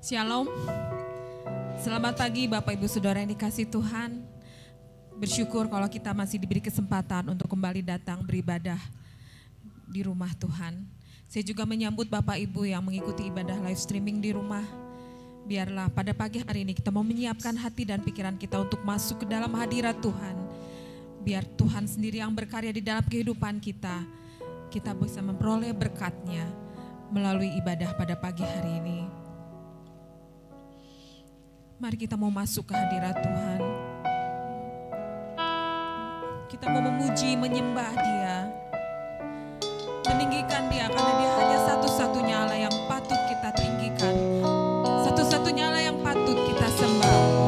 Shalom. Selamat pagi Bapak Ibu Saudara yang dikasihi Tuhan. Bersyukur kalau kita masih diberi kesempatan untuk kembali datang beribadah di rumah Tuhan. Saya juga menyambut Bapak Ibu yang mengikuti ibadah live streaming di rumah. Biarlah pada pagi hari ini kita mau menyiapkan hati dan pikiran kita untuk masuk ke dalam hadirat Tuhan. Biar Tuhan sendiri yang berkarya di dalam kehidupan kita. Kita bisa memperoleh berkat-Nya melalui ibadah pada pagi hari ini. Mari kita mau masuk ke hadirat Tuhan. Kita mau memuji, menyembah Dia, meninggikan Dia karena Dia hanya satu-satunya Allah yang patut kita tinggikan, satu-satunya Allah yang patut kita sembah.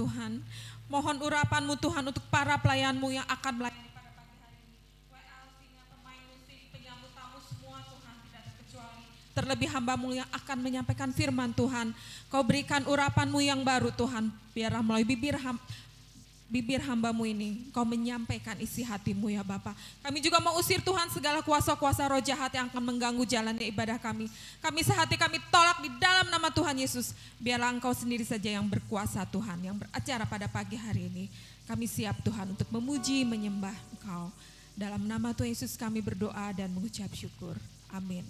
Tuhan, mohon urapan-Mu Tuhan untuk para pelayan-Mu yang akan melayani pada pagi hari ini. WL, singa, pemain musik, penyambut tamu semua Tuhan tidak terkecuali. Terlebih hamba-Mu yang akan menyampaikan firman Tuhan. Kau berikan urapan-Mu yang baru Tuhan, biarlah melalui bibir bibir hambamu ini, Engkau menyampaikan isi hatimu ya Bapa. Kami juga mau usir Tuhan segala kuasa-kuasa roh jahat yang akan mengganggu jalannya ibadah kami. Kami sehati kami tolak di dalam nama Tuhan Yesus. Biarlah Engkau sendiri saja yang berkuasa Tuhan, yang beracara pada pagi hari ini. Kami siap Tuhan untuk memuji, menyembah Engkau. Dalam nama Tuhan Yesus kami berdoa dan mengucap syukur. Amin.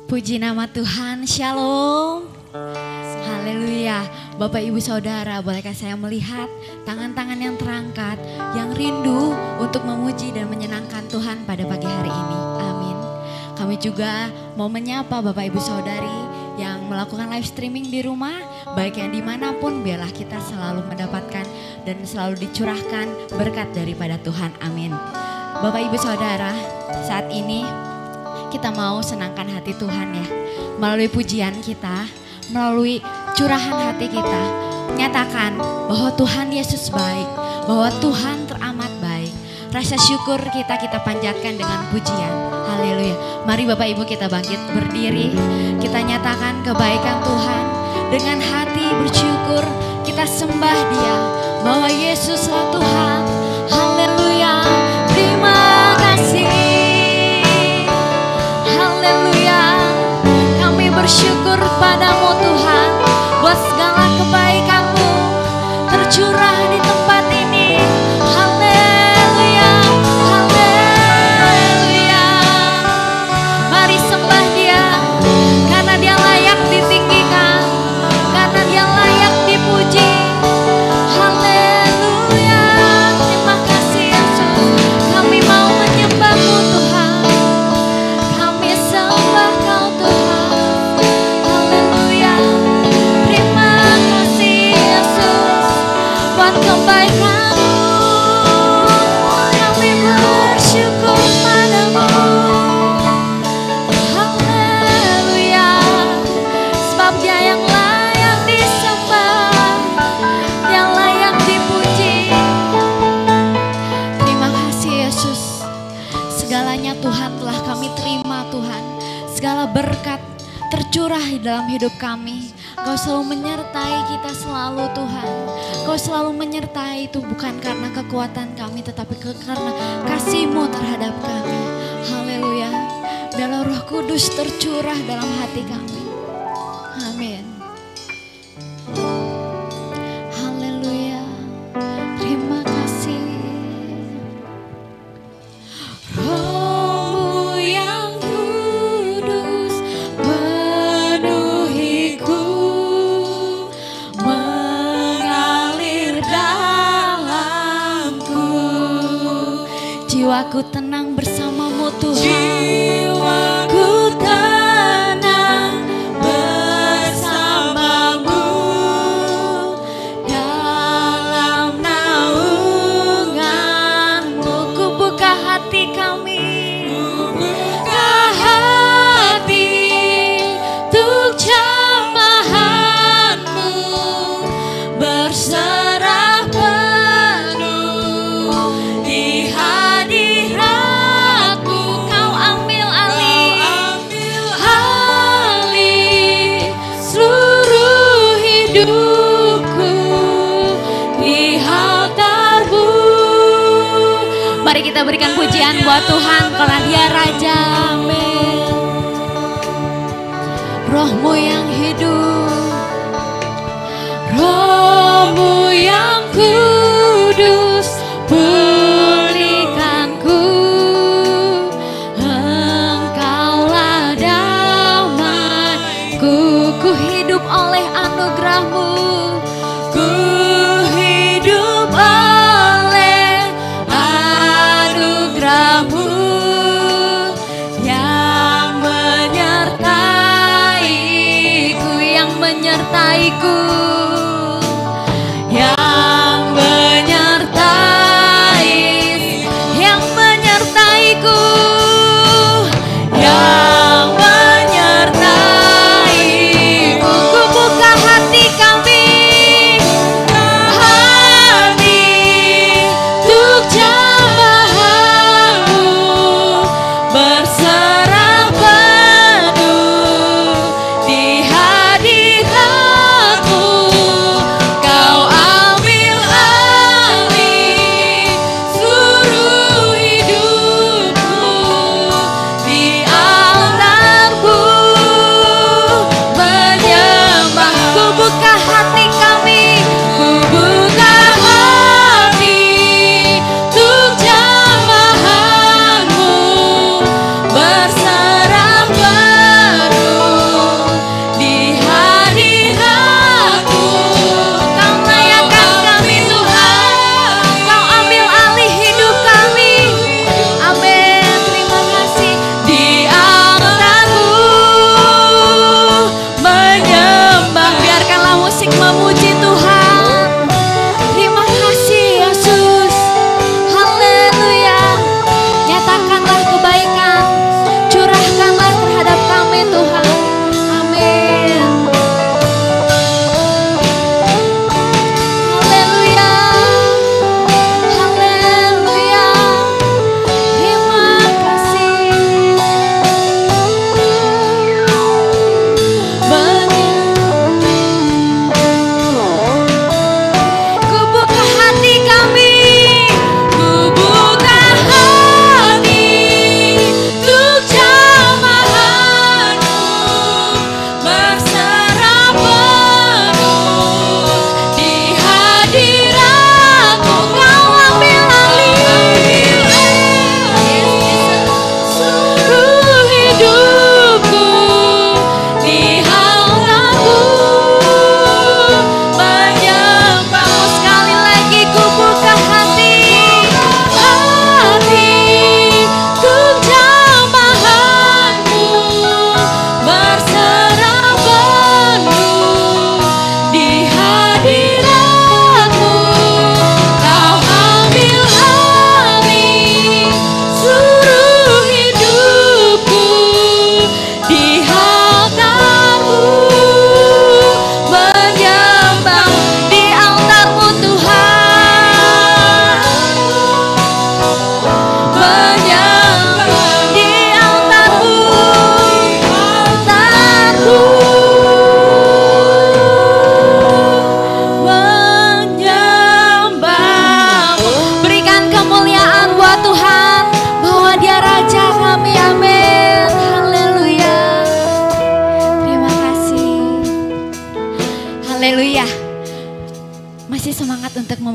Puji nama Tuhan, shalom. Haleluya. Bapak Ibu Saudara, bolehkah saya melihat tangan-tangan yang terangkat, yang rindu untuk memuji dan menyenangkan Tuhan pada pagi hari ini. Amin. Kami juga mau menyapa Bapak Ibu Saudari yang melakukan live streaming di rumah, baik yang dimanapun, biarlah kita selalu mendapatkan dan selalu dicurahkan berkat daripada Tuhan. Amin. Bapak Ibu Saudara, saat ini kita mau senangkan hati Tuhan ya. Melalui pujian kita, melalui curahan hati kita, nyatakan bahwa Tuhan Yesus baik, bahwa Tuhan teramat baik. Rasa syukur kita panjatkan dengan pujian. Haleluya. Mari Bapak Ibu kita bangkit berdiri. Kita nyatakan kebaikan Tuhan. Dengan hati bersyukur kita sembah Dia, bahwa Yesuslah Tuhan. Haleluya. Terima kasih. Haleluya. Kami bersyukur padamu Tuhan, buat segala kebaikan-Mu tercurah di tempat ini. Haleluya. Haleluya. Mari sembah Dia, karena Dia layak ditinggikan, karena Dia layak dipuji. Haleluya. Terima kasih Yesus. Kami mau menyembah-Mu Tuhan. Kami sembah Kau Tuhan. Haleluya. Terima kasih Yesus buat kebaikan-Mu. Kami bersyukur padamu. Haleluya. Sebab Dia yang layak disembah, Dia layak dipuji. Terima kasih Yesus. Segalanya Tuhan telah kami terima Tuhan. Segala berkat tercurah di dalam hidup kami. Kau selalu menyertai kita selalu Tuhan. Kau selalu menyertai itu bukan karena kekuatan kami, tetapi karena kasih-Mu terhadap kami. Haleluya. Biarlah Roh Kudus tercurah dalam hati kami. Amin. Haleluya. Terima kasih. Roh-Mu yang kudus penuhiku, mengalir dalamku. Jiwaku tenang bersama-Mu Tuhan. Jiwaku tenang bersama-Mu dalam naungan-Mu. Ku buka hati kami, buka hati untuk jamahan-Mu, berserah penuh di hadirat-Mu. Kau ambil alih seluruh hidupku di altar-Mu. Mari kita berikan pujian buat Tuhan karena Dia Raja. Amin. Roh-Mu yang hidup, Roh-Mu yang kudus, pulihkanku. Engkaulah damaiku. Ku hidup oleh anugerah-Mu. Ku hidup oleh anugerah-Mu yang menyertaiku, yang menyertaiku, yang menyertai, yang menyertaiku, yang menyertaiku. Ku buka hati kami, hati untuk jamahan-Mu, berserah penuh di hadirat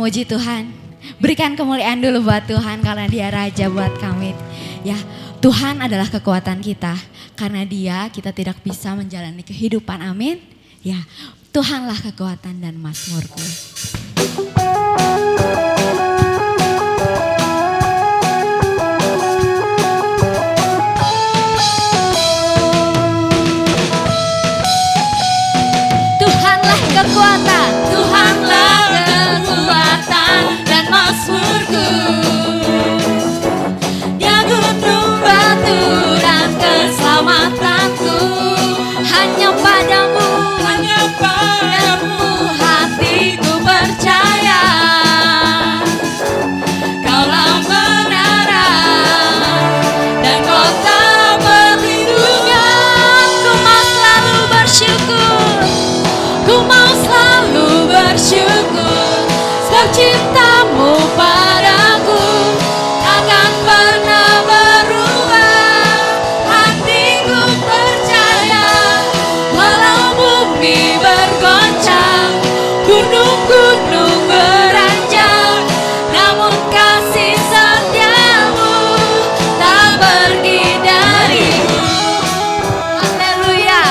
memuji Tuhan? Berikan kemuliaan dulu buat Tuhan karena Dia Raja buat kami. Ya, Tuhan adalah kekuatan kita. Karena Dia kita tidak bisa menjalani kehidupan. Amin. Ya, Tuhanlah kekuatan dan mazmurku. Tuhanlah kekuatan, Tuhanlah kekuatan dan mazmurku. Dia gunung batu dan keselamatanku. Hanya padamu hatiku percaya. Kaulah kebenaran dan kota perlindungan. Ku mau selalu bersyukur, ku mau selalu bersyukur. Sebab cintamu padaku takkan pernah berubah. Hatiku percaya, walau bumi bergoncang, gunung-gunung beranjak, namun kasih setiamu tak pergi dariku. Haleluya.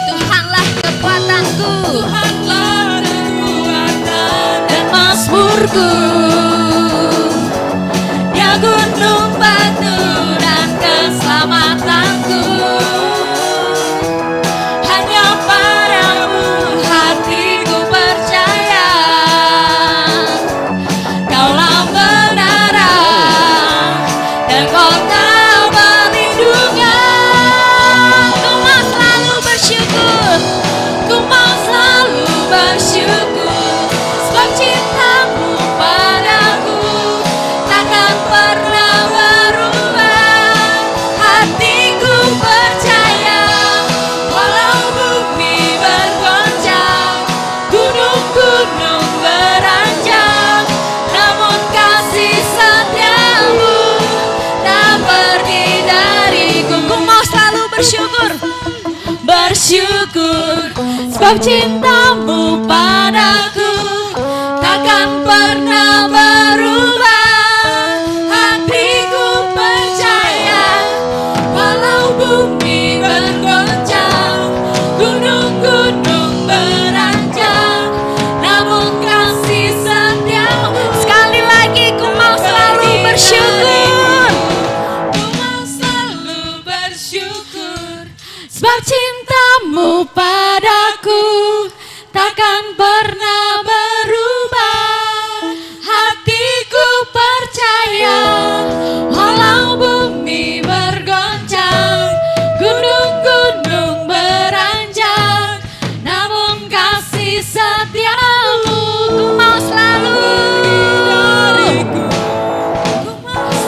Tuhanlah kekuatanku, Tuhanlah kekuatan dan mazmurku. Dia gunung batu dan keselamatanku. Hanya padamu hatiku percaya. Kaulah kebenaran dan kota perlindungan. Ku mau selalu bersyukur, ku mau selalu bersyukur. Sebab cintamu padaku takkan pernah berubah. Hatiku percaya, walau bumi bergoncang, gunung-gunung beranjak, namun kasih setiamu tak pergi dariku. Ku mau selalu bersyukur, bersyukur. Sebab cintamu padaku takkan pernah berubah. Hatiku percaya, walau bumi bergoncang, gunung-gunung beranjak, namun kasih setiamu. Sekali lagi ku mau selalu bersyukur, ku mau selalu bersyukur. Sebab cintamu padaku takkan pernah berubah. Hatiku percaya, walau bumi bergoncang, gunung-gunung beranjak, namun kasih setiamu ku mau selalu.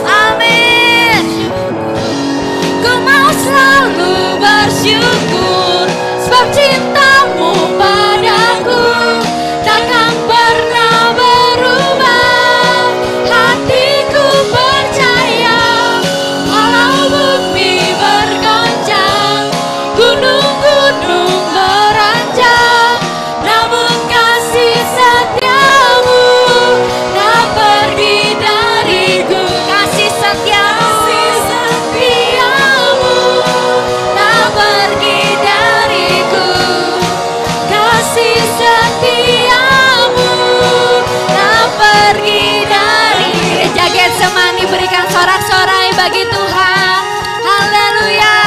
Amin. Ku mau selalu bersyukur. Sebab cintamu padaku takkan pernah berubah. Hatiku percaya, walau bumi bergoncang, gunung-gunung beranjak, namun kasih setiamu tak pergi dariku. Kasih setiamu tak pergi dariku. Kasih setiamu tak pergi dari. Gereja Getsemani berikan sorak-sorai bagi Tuhan. Haleluya.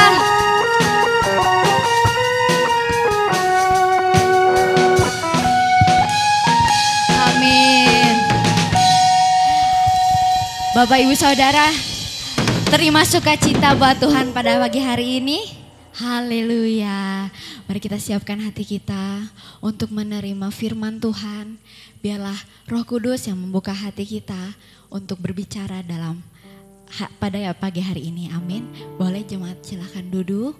Amin. Bapak Ibu Saudara, terima sukacita buat Tuhan pada pagi hari ini. Haleluya. Mari kita siapkan hati kita untuk menerima firman Tuhan. Biarlah Roh Kudus yang membuka hati kita untuk berbicara dalam pada pagi hari ini. Amin. Boleh jemaat silakan duduk.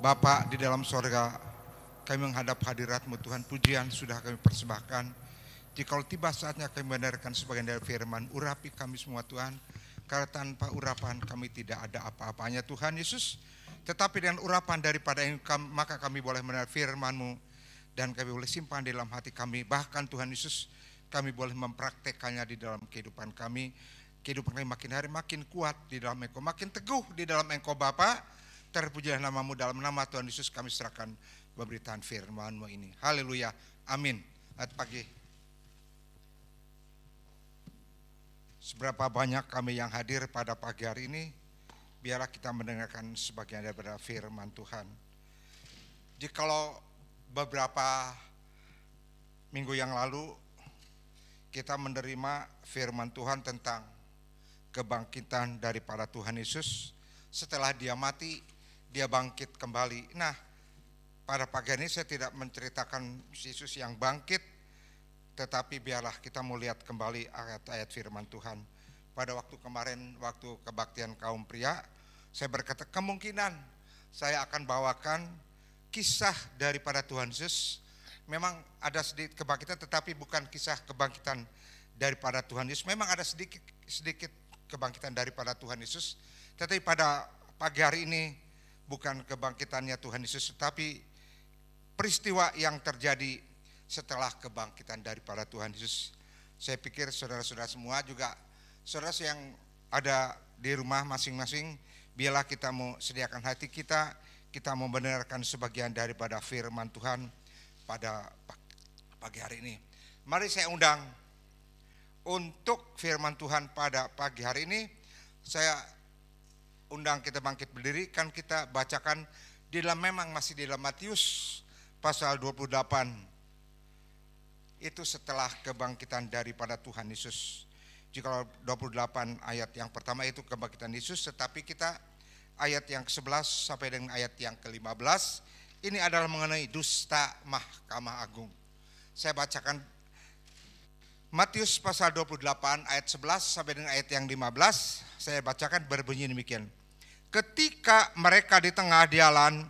Bapa di dalam sorga, kami menghadap hadirat-Mu Tuhan, pujian sudah kami persembahkan. Jikalau tiba saatnya kami membenarkan sebagian dari firman, urapi kami semua Tuhan, karena tanpa urapan kami tidak ada apa-apanya Tuhan Yesus. Tetapi dengan urapan daripada Engkau, maka kami boleh mendengar firman-Mu, dan kami boleh simpan di dalam hati kami. Bahkan Tuhan Yesus, kami boleh mempraktekannya di dalam kehidupan kami. Kehidupan kami makin hari makin kuat di dalam Engkau, makin teguh di dalam Engkau Bapa. Terpujilah nama-Mu, dalam nama Tuhan Yesus kami serahkan pemberitaan firman-Mu ini. Haleluya, amin. Selamat pagi. Seberapa banyak kami yang hadir pada pagi hari ini, biarlah kita mendengarkan sebagian daripada firman Tuhan. Jikalau beberapa minggu yang lalu kita menerima firman Tuhan tentang kebangkitan daripada Tuhan Yesus, setelah Dia mati, Dia bangkit kembali. Nah, pada pagi ini saya tidak menceritakan Yesus yang bangkit, tetapi biarlah kita mau lihat kembali ayat-ayat firman Tuhan. Pada waktu kemarin, waktu kebaktian kaum pria, saya berkata kemungkinan saya akan bawakan kisah daripada Tuhan Yesus. Memang ada sedikit kebangkitan, tetapi bukan kisah kebangkitan daripada Tuhan Yesus. Memang ada sedikit kebangkitan daripada Tuhan Yesus, tetapi pada pagi hari ini bukan kebangkitannya Tuhan Yesus, tetapi peristiwa yang terjadi setelah kebangkitan daripada Tuhan Yesus. Saya pikir saudara-saudara semua juga, saudara yang ada di rumah masing-masing, biarlah kita mau sediakan hati kita, kita mau mendengarkan sebagian daripada firman Tuhan pada pagi hari ini. Mari saya undang untuk firman Tuhan pada pagi hari ini. Saya undang kita bangkit berdiri, kan kita bacakan di dalam, memang masih di dalam Matius pasal 28. Itu setelah kebangkitan daripada Tuhan Yesus. Jika 28 ayat yang pertama itu kebangkitan Yesus, tetapi kita ayat yang ke-11 sampai dengan ayat yang ke-15 ini adalah mengenai dusta Mahkamah Agung. Saya bacakan Matius pasal 28 ayat 11 sampai dengan ayat yang 15. Saya bacakan berbunyi demikian. Ketika mereka di tengah jalan,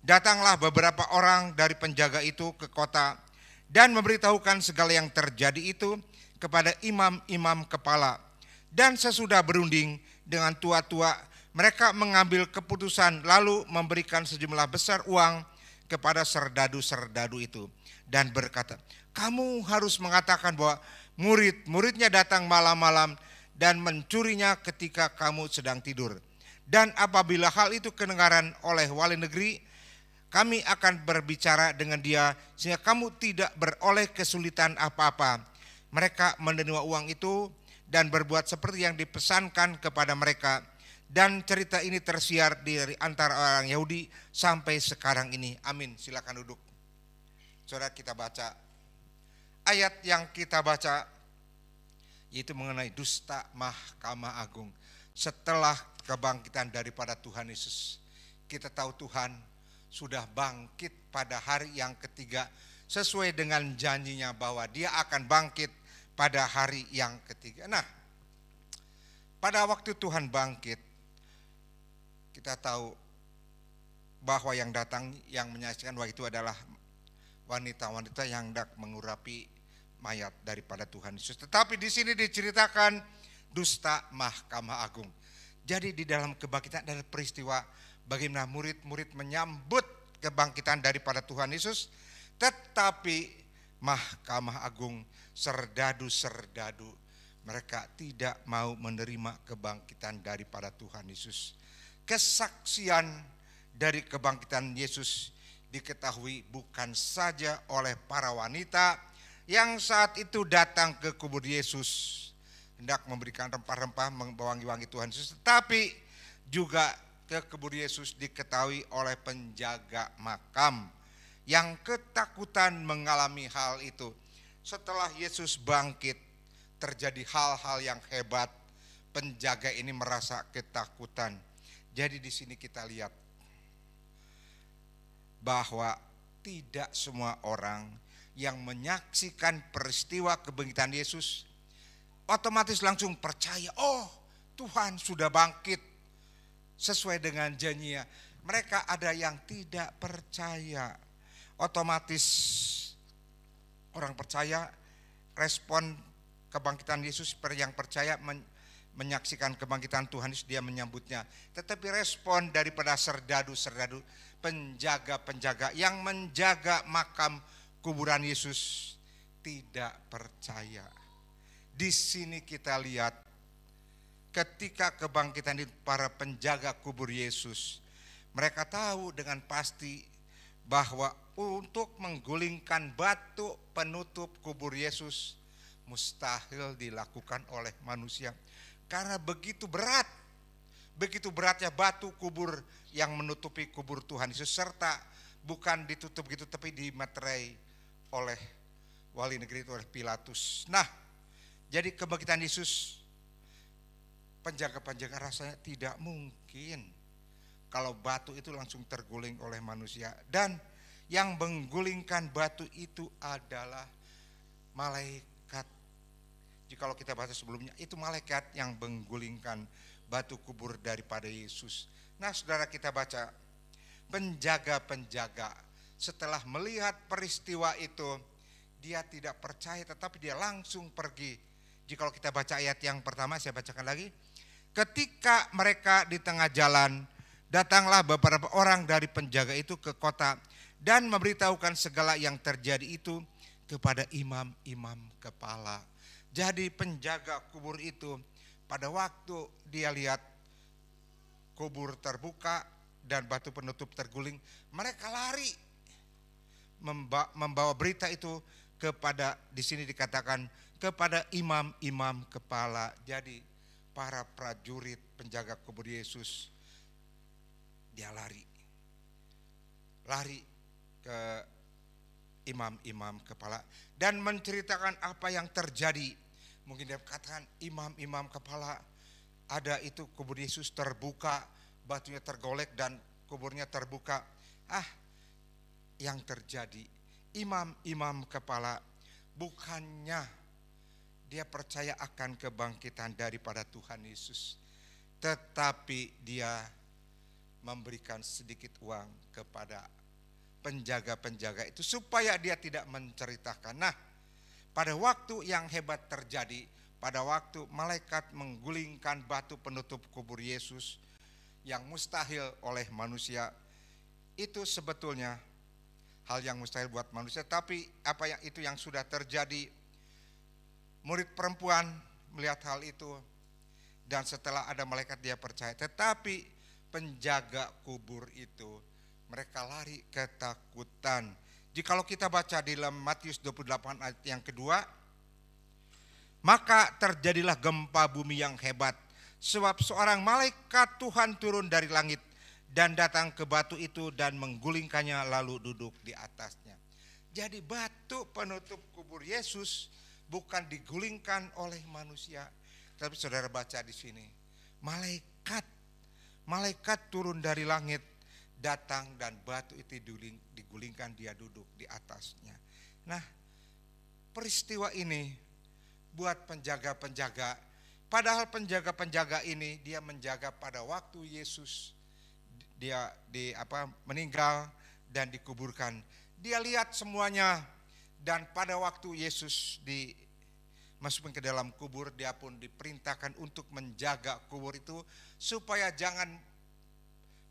datanglah beberapa orang dari penjaga itu ke kota dan memberitahukan segala yang terjadi itu kepada imam-imam kepala. Dan sesudah berunding dengan tua-tua, mereka mengambil keputusan lalu memberikan sejumlah besar uang kepada serdadu-serdadu itu. Dan berkata, kamu harus mengatakan bahwa murid-muridnya datang malam-malam dan mencurinya ketika kamu sedang tidur. Dan apabila hal itu kedengaran oleh wali negeri, kami akan berbicara dengan dia sehingga kamu tidak beroleh kesulitan apa-apa. Mereka menerima uang itu dan berbuat seperti yang dipesankan kepada mereka. Dan cerita ini tersiar dari antara orang Yahudi sampai sekarang ini. Amin. Silakan duduk. Saudara, kita baca ayat yang kita baca yaitu mengenai dusta Mahkamah Agung. Setelah kebangkitan daripada Tuhan Yesus, kita tahu Tuhan sudah bangkit pada hari yang ketiga sesuai dengan janjinya bahwa dia akan bangkit pada hari yang ketiga. Nah, pada waktu Tuhan bangkit, kita tahu bahwa yang datang, yang menyaksikan waktu itu adalah wanita-wanita yang hendak mengurapi mayat daripada Tuhan Yesus. Tetapi di sini diceritakan dusta Mahkamah Agung. Jadi di dalam kebangkitan ada peristiwa bagaimana murid-murid menyambut kebangkitan daripada Tuhan Yesus, tetapi Mahkamah Agung, serdadu-serdadu, mereka tidak mau menerima kebangkitan daripada Tuhan Yesus. Kesaksian dari kebangkitan Yesus diketahui bukan saja oleh para wanita yang saat itu datang ke kubur Yesus hendak memberikan rempah-rempah, membawangi-wangi Tuhan Yesus, tetapi juga ke kubur Yesus diketahui oleh penjaga makam yang ketakutan mengalami hal itu. Setelah Yesus bangkit, terjadi hal-hal yang hebat. Penjaga ini merasa ketakutan. Jadi di sini kita lihat bahwa tidak semua orang yang menyaksikan peristiwa kebangkitan Yesus otomatis langsung percaya, oh Tuhan sudah bangkit sesuai dengan janjinya. Mereka ada yang tidak percaya. Otomatis orang percaya respon kebangkitan Yesus, yang percaya menyaksikan kebangkitan Tuhan Yesus, dia menyambutnya. Tetapi respon daripada serdadu-serdadu, penjaga-penjaga yang menjaga makam kuburan Yesus tidak percaya. Di sini kita lihat ketika kebangkitan itu, para penjaga kubur Yesus, mereka tahu dengan pasti bahwa untuk menggulingkan batu penutup kubur Yesus mustahil dilakukan oleh manusia. Karena begitu beratnya batu kubur yang menutupi kubur Tuhan Yesus, serta bukan ditutup gitu tapi dimeterai oleh wali negeri itu, oleh Pilatus. Nah, jadi kebangkitan Yesus, penjaga-penjaga rasanya tidak mungkin kalau batu itu langsung terguling oleh manusia. Dan Yang menggulingkan batu itu adalah malaikat. Jikalau kita baca sebelumnya, itu malaikat yang menggulingkan batu kubur daripada Yesus. Nah, saudara, kita baca penjaga-penjaga setelah melihat peristiwa itu, dia tidak percaya tetapi dia langsung pergi. Jikalau kita baca ayat yang pertama, saya bacakan lagi. Ketika mereka di tengah jalan, datanglah beberapa orang dari penjaga itu ke kota dan memberitahukan segala yang terjadi itu kepada imam-imam kepala. Jadi penjaga kubur itu pada waktu dia lihat kubur terbuka dan batu penutup terguling, mereka lari membawa berita itu kepada, di sini dikatakan kepada imam-imam kepala. Jadi para prajurit penjaga kubur Yesus, dia lari ke imam-imam kepala dan menceritakan apa yang terjadi. Mungkin dia katakan, imam-imam kepala, ada itu kubur Yesus terbuka, batunya tergolek dan kuburnya terbuka. Yang terjadi, imam-imam kepala bukannya dia percaya akan kebangkitan daripada Tuhan Yesus, tetapi dia memberikan sedikit uang kepada penjaga-penjaga itu supaya dia tidak menceritakan. Nah, pada waktu yang hebat terjadi, pada waktu malaikat menggulingkan batu penutup kubur Yesus yang mustahil oleh manusia, itu sebetulnya hal yang mustahil buat manusia, tapi apa yang itu yang sudah terjadi. Murid perempuan melihat hal itu dan setelah ada malaikat dia percaya, tetapi penjaga kubur itu mereka lari ketakutan. Jikalau kita baca di dalam Matius 28 ayat yang kedua, maka terjadilah gempa bumi yang hebat, sebab seorang malaikat Tuhan turun dari langit dan datang ke batu itu dan menggulingkannya lalu duduk di atasnya. Jadi batu penutup kubur Yesus bukan digulingkan oleh manusia, tapi saudara baca di sini, malaikat turun dari langit, datang dan batu itu digulingkan, dia duduk di atasnya. Nah, peristiwa ini buat penjaga-penjaga, padahal penjaga-penjaga ini dia menjaga pada waktu Yesus dia meninggal dan dikuburkan. Dia lihat semuanya, dan pada waktu Yesus dimasukkan ke dalam kubur, dia pun diperintahkan untuk menjaga kubur itu supaya jangan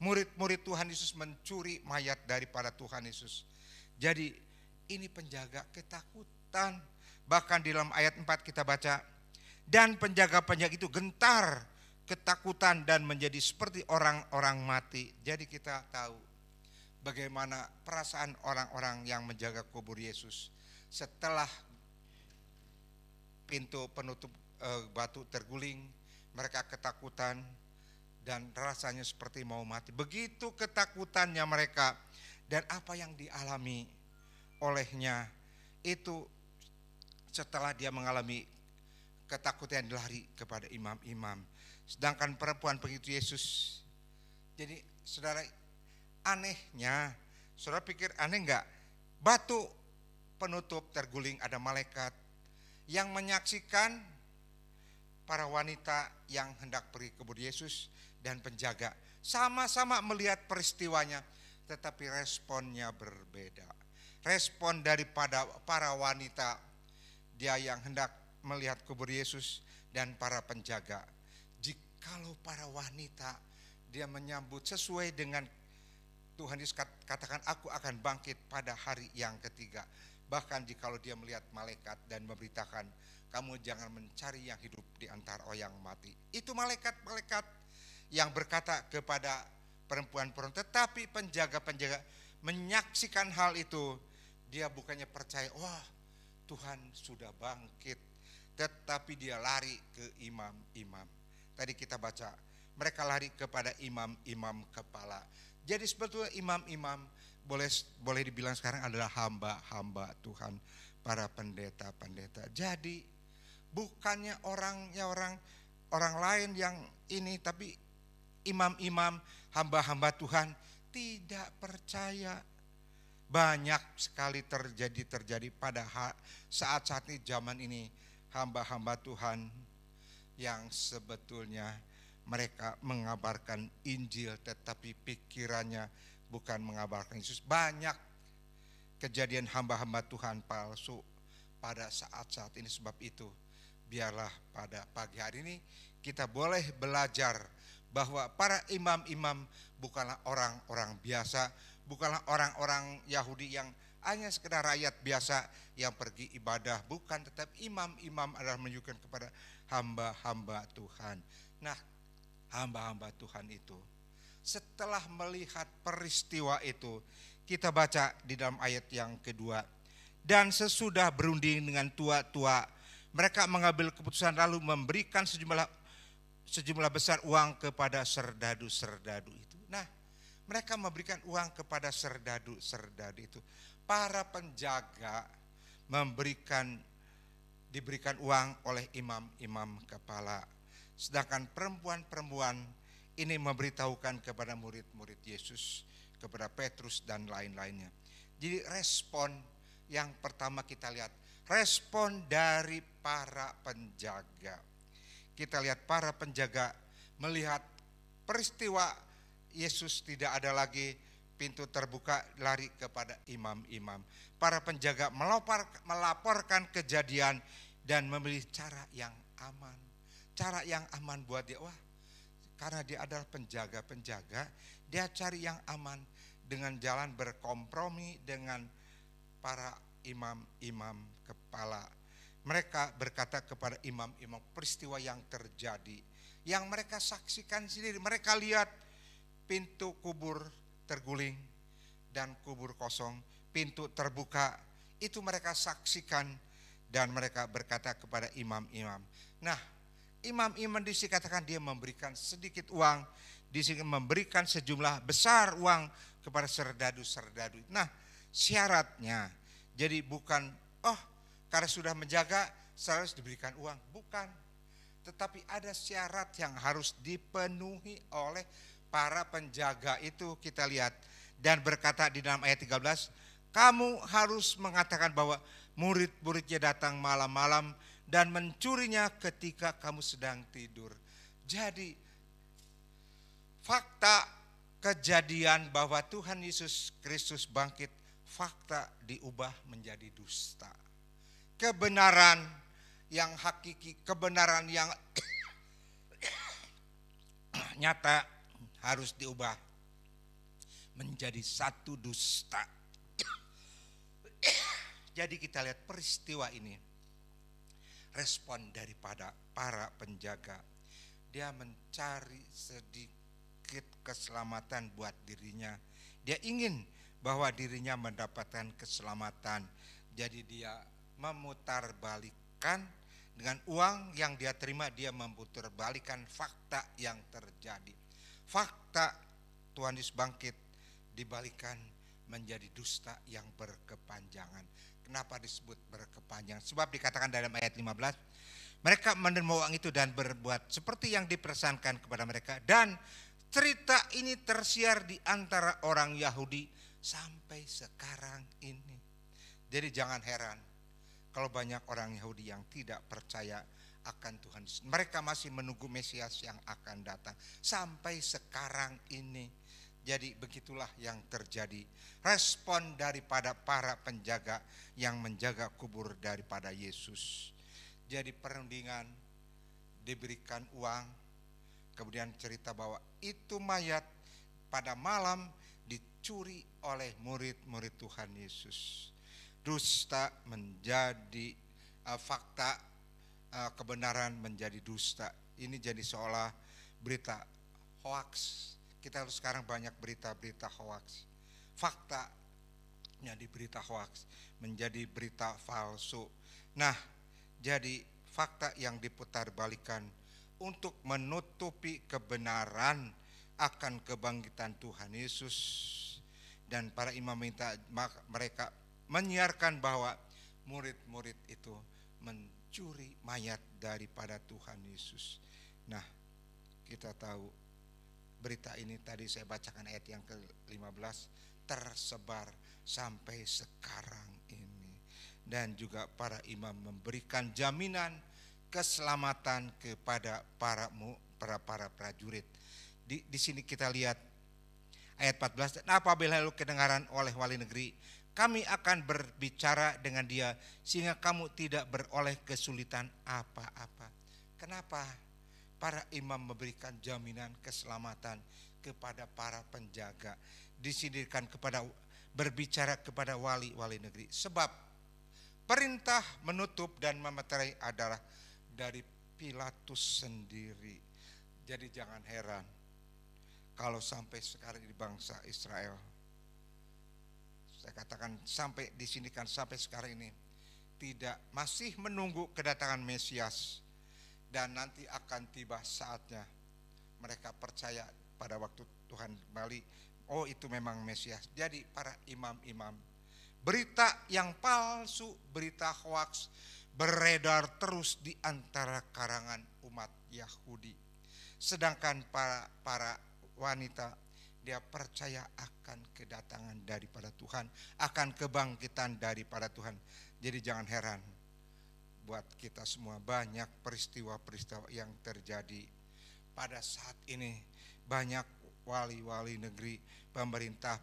murid-murid Tuhan Yesus mencuri mayat daripada Tuhan Yesus. Jadi ini penjaga ketakutan. Bahkan di dalam ayat 4 kita baca, dan penjaga-penjaga itu gentar ketakutan dan menjadi seperti orang-orang mati. Jadi kita tahu bagaimana perasaan orang-orang yang menjaga kubur Yesus setelah pintu penutup batu terguling, mereka ketakutan dan rasanya seperti mau mati. Begitu ketakutannya mereka dan apa yang dialami olehnya itu, setelah dia mengalami ketakutan, lari kepada imam-imam. Sedangkan perempuan pengikut Yesus, jadi saudara, anehnya, saudara pikir aneh enggak? Batu penutup terguling, ada malaikat yang menyaksikan para wanita yang hendak pergi ke kubur Yesus dan penjaga sama-sama melihat peristiwanya, tetapi responnya berbeda. Respon daripada para wanita, dia yang hendak melihat kubur Yesus, dan para penjaga, jikalau para wanita dia menyambut sesuai dengan Tuhan Yesus katakan, aku akan bangkit pada hari yang ketiga. Bahkan jikalau dia melihat malaikat dan memberitakan, kamu jangan mencari yang hidup di antara orang yang mati. Itu malaikat-malaikat yang berkata kepada perempuan-perempuan, tetapi penjaga-penjaga menyaksikan hal itu, dia bukannya percaya, wah Tuhan sudah bangkit, tetapi dia lari ke imam-imam. Tadi kita baca, mereka lari kepada imam-imam kepala. Jadi sebetulnya imam-imam boleh dibilang sekarang adalah hamba-hamba Tuhan, para pendeta-pendeta. Jadi bukannya orang lain yang ini, tapi imam-imam, hamba-hamba Tuhan tidak percaya banyak sekali terjadi pada saat-saat ini, zaman ini, hamba-hamba Tuhan yang sebetulnya mereka mengabarkan Injil tetapi pikirannya bukan mengabarkan Yesus. Banyak kejadian hamba-hamba Tuhan palsu pada saat-saat ini. Sebab itu biarlah pada pagi hari ini kita boleh belajar bahwa para imam-imam bukanlah orang-orang biasa, bukanlah orang-orang Yahudi yang hanya sekedar rakyat biasa yang pergi ibadah, bukan, tetapi imam-imam adalah menunjukkan kepada hamba-hamba Tuhan. Nah, hamba-hamba Tuhan itu setelah melihat peristiwa itu, kita baca di dalam ayat yang kedua, dan sesudah berunding dengan tua-tua, mereka mengambil keputusan lalu memberikan sejumlah besar uang kepada serdadu-serdadu itu. Nah, mereka memberikan uang kepada serdadu-serdadu itu. Para penjaga diberikan uang oleh imam-imam kepala. Sedangkan perempuan-perempuan ini memberitahukan kepada murid-murid Yesus, kepada Petrus dan lain-lainnya. Jadi respon yang pertama kita lihat, respon dari para penjaga. Kita lihat para penjaga melihat peristiwa Yesus tidak ada lagi, pintu terbuka, lari kepada imam-imam. Para penjaga melaporkan kejadian dan memilih cara yang aman. Cara yang aman buat dia, wah, karena dia adalah penjaga-penjaga, dia cari yang aman dengan jalan berkompromi dengan para imam-imam kepala. Mereka berkata kepada imam-imam peristiwa yang terjadi, yang mereka saksikan sendiri. Mereka lihat pintu kubur terguling dan kubur kosong, pintu terbuka, itu mereka saksikan dan mereka berkata kepada imam-imam. Nah, imam-imam di sini katakan dia memberikan sedikit uang, di sini memberikan sejumlah besar uang kepada serdadu-serdadu. Nah, syaratnya jadi bukan karena sudah menjaga harus diberikan uang, bukan. Tetapi ada syarat yang harus dipenuhi oleh para penjaga itu, kita lihat. Dan berkata di dalam ayat 13, kamu harus mengatakan bahwa murid-muridnya datang malam-malam dan mencurinya ketika kamu sedang tidur. Jadi fakta kejadian bahwa Tuhan Yesus Kristus bangkit, fakta diubah menjadi dusta. Kebenaran yang hakiki, kebenaran yang nyata harus diubah menjadi satu dusta. Jadi kita lihat peristiwa ini, respon daripada para penjaga. Dia mencari sedikit keselamatan buat dirinya. Dia ingin bahwa dirinya mendapatkan keselamatan. Jadi dia memutarbalikkan dengan uang yang dia terima, dia memutarbalikkan fakta yang terjadi. Fakta Tuhan Yesus bangkit dibalikan menjadi dusta yang berkepanjangan. Kenapa disebut berkepanjangan? Sebab dikatakan dalam ayat 15, mereka menerima uang itu dan berbuat seperti yang dipesankan kepada mereka. Dan cerita ini tersiar di antara orang Yahudi sampai sekarang ini. Jadi jangan heran kalau banyak orang Yahudi yang tidak percaya akan Tuhan Yesus. Mereka masih menunggu Mesias yang akan datang sampai sekarang ini. Jadi begitulah yang terjadi. Respon daripada para penjaga yang menjaga kubur daripada Yesus. Jadi perundingan, diberikan uang, kemudian cerita bahwa itu mayat pada malam dicuri oleh murid-murid Tuhan Yesus. Dusta menjadi fakta, kebenaran menjadi dusta. Ini jadi seolah berita hoax. Kita harus sekarang banyak berita-berita hoax. Faktanya di berita hoax menjadi berita palsu. Nah, jadi fakta yang diputarbalikkan untuk menutupi kebenaran akan kebangkitan Tuhan Yesus. Dan para imam minta mereka menyiarkan bahwa murid-murid itu mencuri mayat daripada Tuhan Yesus. Nah, kita tahu berita ini tadi saya bacakan ayat yang ke-15 tersebar sampai sekarang ini. Dan juga para imam memberikan jaminan keselamatan kepada para prajurit. Di sini kita lihat ayat 14, dan apabila lalu kedengaran oleh wali negeri, kami akan berbicara dengan dia sehingga kamu tidak beroleh kesulitan apa-apa. Kenapa para imam memberikan jaminan keselamatan kepada para penjaga? Disediakan berbicara kepada wali negeri. Sebab perintah menutup dan memeterai adalah dari Pilatus sendiri. Jadi jangan heran kalau sampai sekarang di bangsa Israel, saya katakan sampai di sini kan sampai sekarang ini masih menunggu kedatangan Mesias, dan nanti akan tiba saatnya mereka percaya pada waktu Tuhan kembali, oh itu memang Mesias. Jadi para imam-imam, berita yang palsu, berita hoaks beredar terus di antara karangan umat Yahudi. Sedangkan para wanita, dia percaya akan kedatangan daripada Tuhan, akan kebangkitan daripada Tuhan. Jadi jangan heran buat kita semua, banyak peristiwa-peristiwa yang terjadi pada saat ini. Banyak wali-wali negeri, pemerintah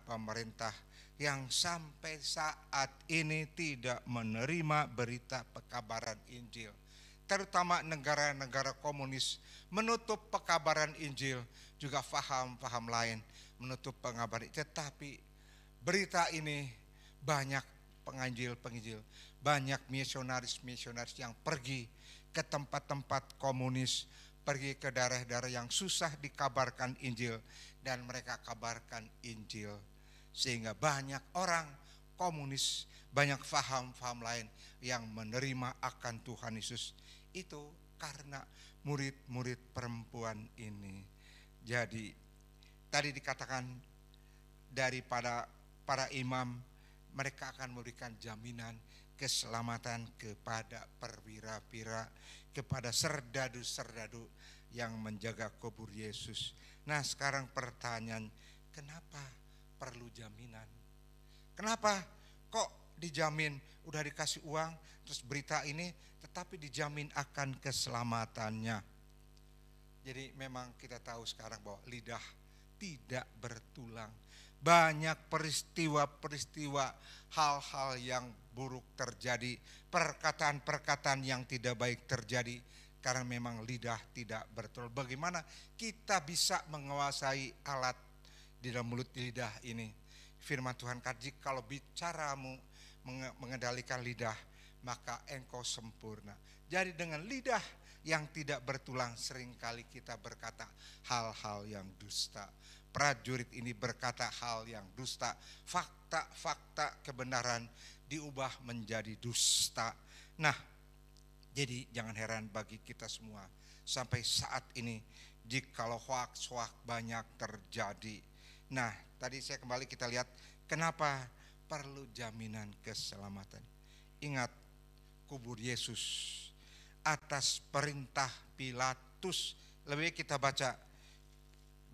yang sampai saat ini tidak menerima berita pekabaran Injil. Terutama negara-negara komunis menutup pekabaran Injil, juga paham lain menutup pengabaran. Tetapi berita ini banyak penginjil, banyak misionaris yang pergi ke tempat-tempat komunis, pergi ke daerah-daerah yang susah dikabarkan Injil, dan mereka kabarkan Injil. Sehingga banyak orang komunis, banyak faham lain yang menerima akan Tuhan Yesus. Itu karena murid-murid perempuan ini. Jadi tadi dikatakan daripada para imam, mereka akan memberikan jaminan keselamatan kepada perwira-wira, kepada serdadu-serdadu yang menjaga kubur Yesus. Nah sekarang pertanyaan, kenapa perlu jaminan? Kenapa kok dijamin, udah dikasih uang terus berita ini, tetapi dijamin akan keselamatannya? Jadi memang kita tahu sekarang bahwa lidah tidak bertulang. Banyak peristiwa-peristiwa, hal-hal yang buruk terjadi, perkataan-perkataan yang tidak baik terjadi karena memang lidah tidak bertulang. Bagaimana kita bisa menguasai alat di dalam mulut lidah ini? Firman Tuhan kata, kalau bicaramu mengendalikan lidah, maka engkau sempurna. Jadi dengan lidah yang tidak bertulang, seringkali kita berkata hal-hal yang dusta. Prajurit ini berkata hal yang dusta, fakta-fakta kebenaran diubah menjadi dusta. Nah, jadi jangan heran bagi kita semua sampai saat ini jikalau hoaks banyak terjadi. Nah, tadi saya kembali kita lihat kenapa perlu jaminan keselamatan. Ingat kubur Yesus atas perintah Pilatus. Lebih kita baca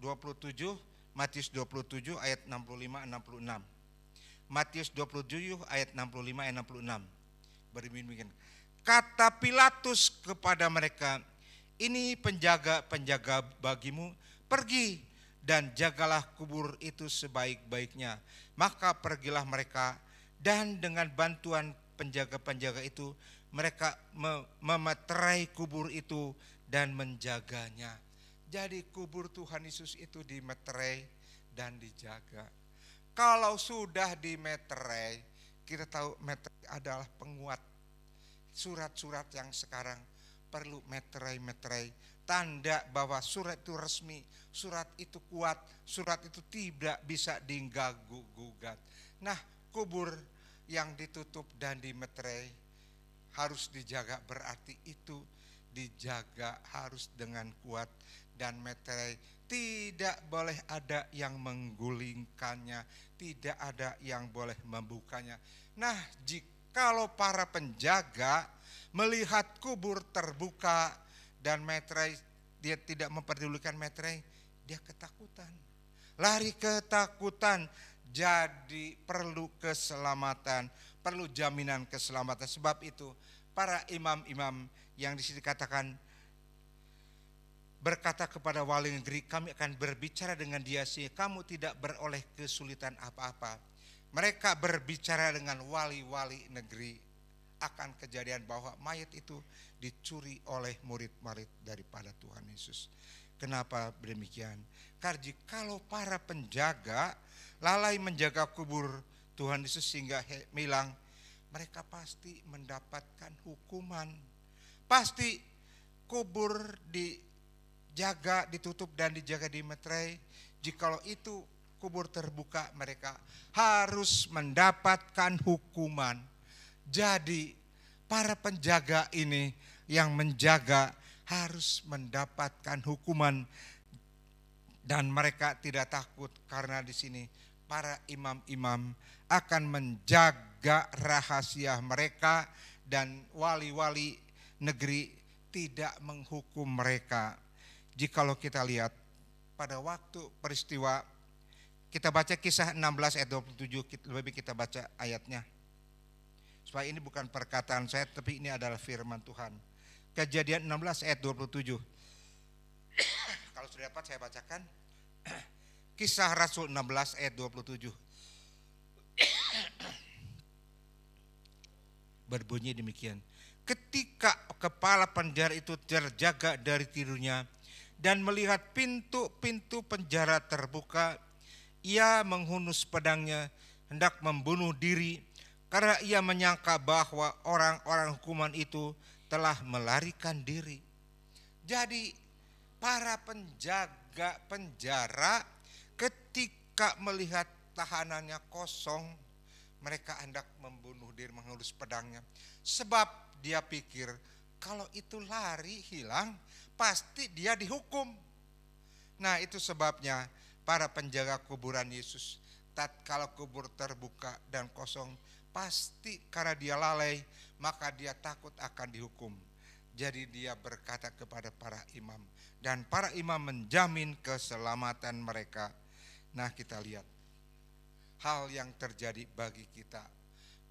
27, Matius 27 ayat 65-66. Matius 27 ayat 65-66. Berbunyi, kata Pilatus kepada mereka, ini penjaga bagimu, pergi dan jagalah kubur itu sebaik-baiknya. Maka pergilah mereka, dan dengan bantuan penjaga-penjaga itu mereka memeterai kubur itu dan menjaganya. Jadi kubur Tuhan Yesus itu dimeterai dan dijaga. Kalau sudah dimeterai, kita tahu meterai adalah penguat. Surat-surat yang sekarang perlu meterai, tanda bahwa surat itu resmi, surat itu kuat, surat itu tidak bisa diganggu-gugat. Nah, kubur yang ditutup dan dimeterai harus dijaga, berarti itu dijaga harus dengan kuat dan meterai. Tidak boleh ada yang menggulingkannya, tidak ada yang boleh membukanya. Nah, jikalau para penjaga melihat kubur terbuka dan meterai, dia tidak memperdulikan meterai, dia ketakutan, lari ketakutan. Jadi perlu keselamatan, perlu jaminan keselamatan. Sebab itu para imam-imam yang di sini katakan berkata kepada wali negeri, kami akan berbicara dengan dia sehingga kamu tidak beroleh kesulitan apa-apa. Mereka berbicara dengan wali-wali negeri akan kejadian bahwa mayat itu dicuri oleh murid-murid daripada Tuhan Yesus. Kenapa demikian? Karena kalau para penjaga lalai menjaga kubur Tuhan Yesus sehingga hilang, mereka pasti mendapatkan hukuman. Pasti kubur dijaga, ditutup dan dijaga di meterai. Jikalau itu kubur terbuka, mereka harus mendapatkan hukuman. Jadi para penjaga ini yang menjaga harus mendapatkan hukuman, dan mereka tidak takut karena di sini para imam-imam akan menjaga rahasia mereka dan wali-wali negeri tidak menghukum mereka. Jikalau kita lihat pada waktu peristiwa, kita baca Kisah 16 ayat 27, lebih kita baca ayatnya. Supaya ini bukan perkataan saya, tapi ini adalah firman Tuhan. Kejadian 16 ayat 27. Kalau sudah dapat saya bacakan. Kisah Rasul 16 ayat 27. Berbunyi demikian. Ketika kepala penjara itu terjaga dari tidurnya dan melihat pintu-pintu penjara terbuka, ia menghunus pedangnya hendak membunuh diri karena ia menyangka bahwa orang-orang hukuman itu telah melarikan diri. Jadi para penjaga penjara ketika melihat tahanannya kosong, mereka hendak membunuh diri, menghunus pedangnya. Sebab dia pikir kalau itu lari hilang pasti dia dihukum. Nah itu sebabnya para penjaga kuburan Yesus tatkala kubur terbuka dan kosong, pasti karena dia lalai maka dia takut akan dihukum. Jadi dia berkata kepada para imam, dan para imam menjamin keselamatan mereka. Nah kita lihat hal yang terjadi bagi kita,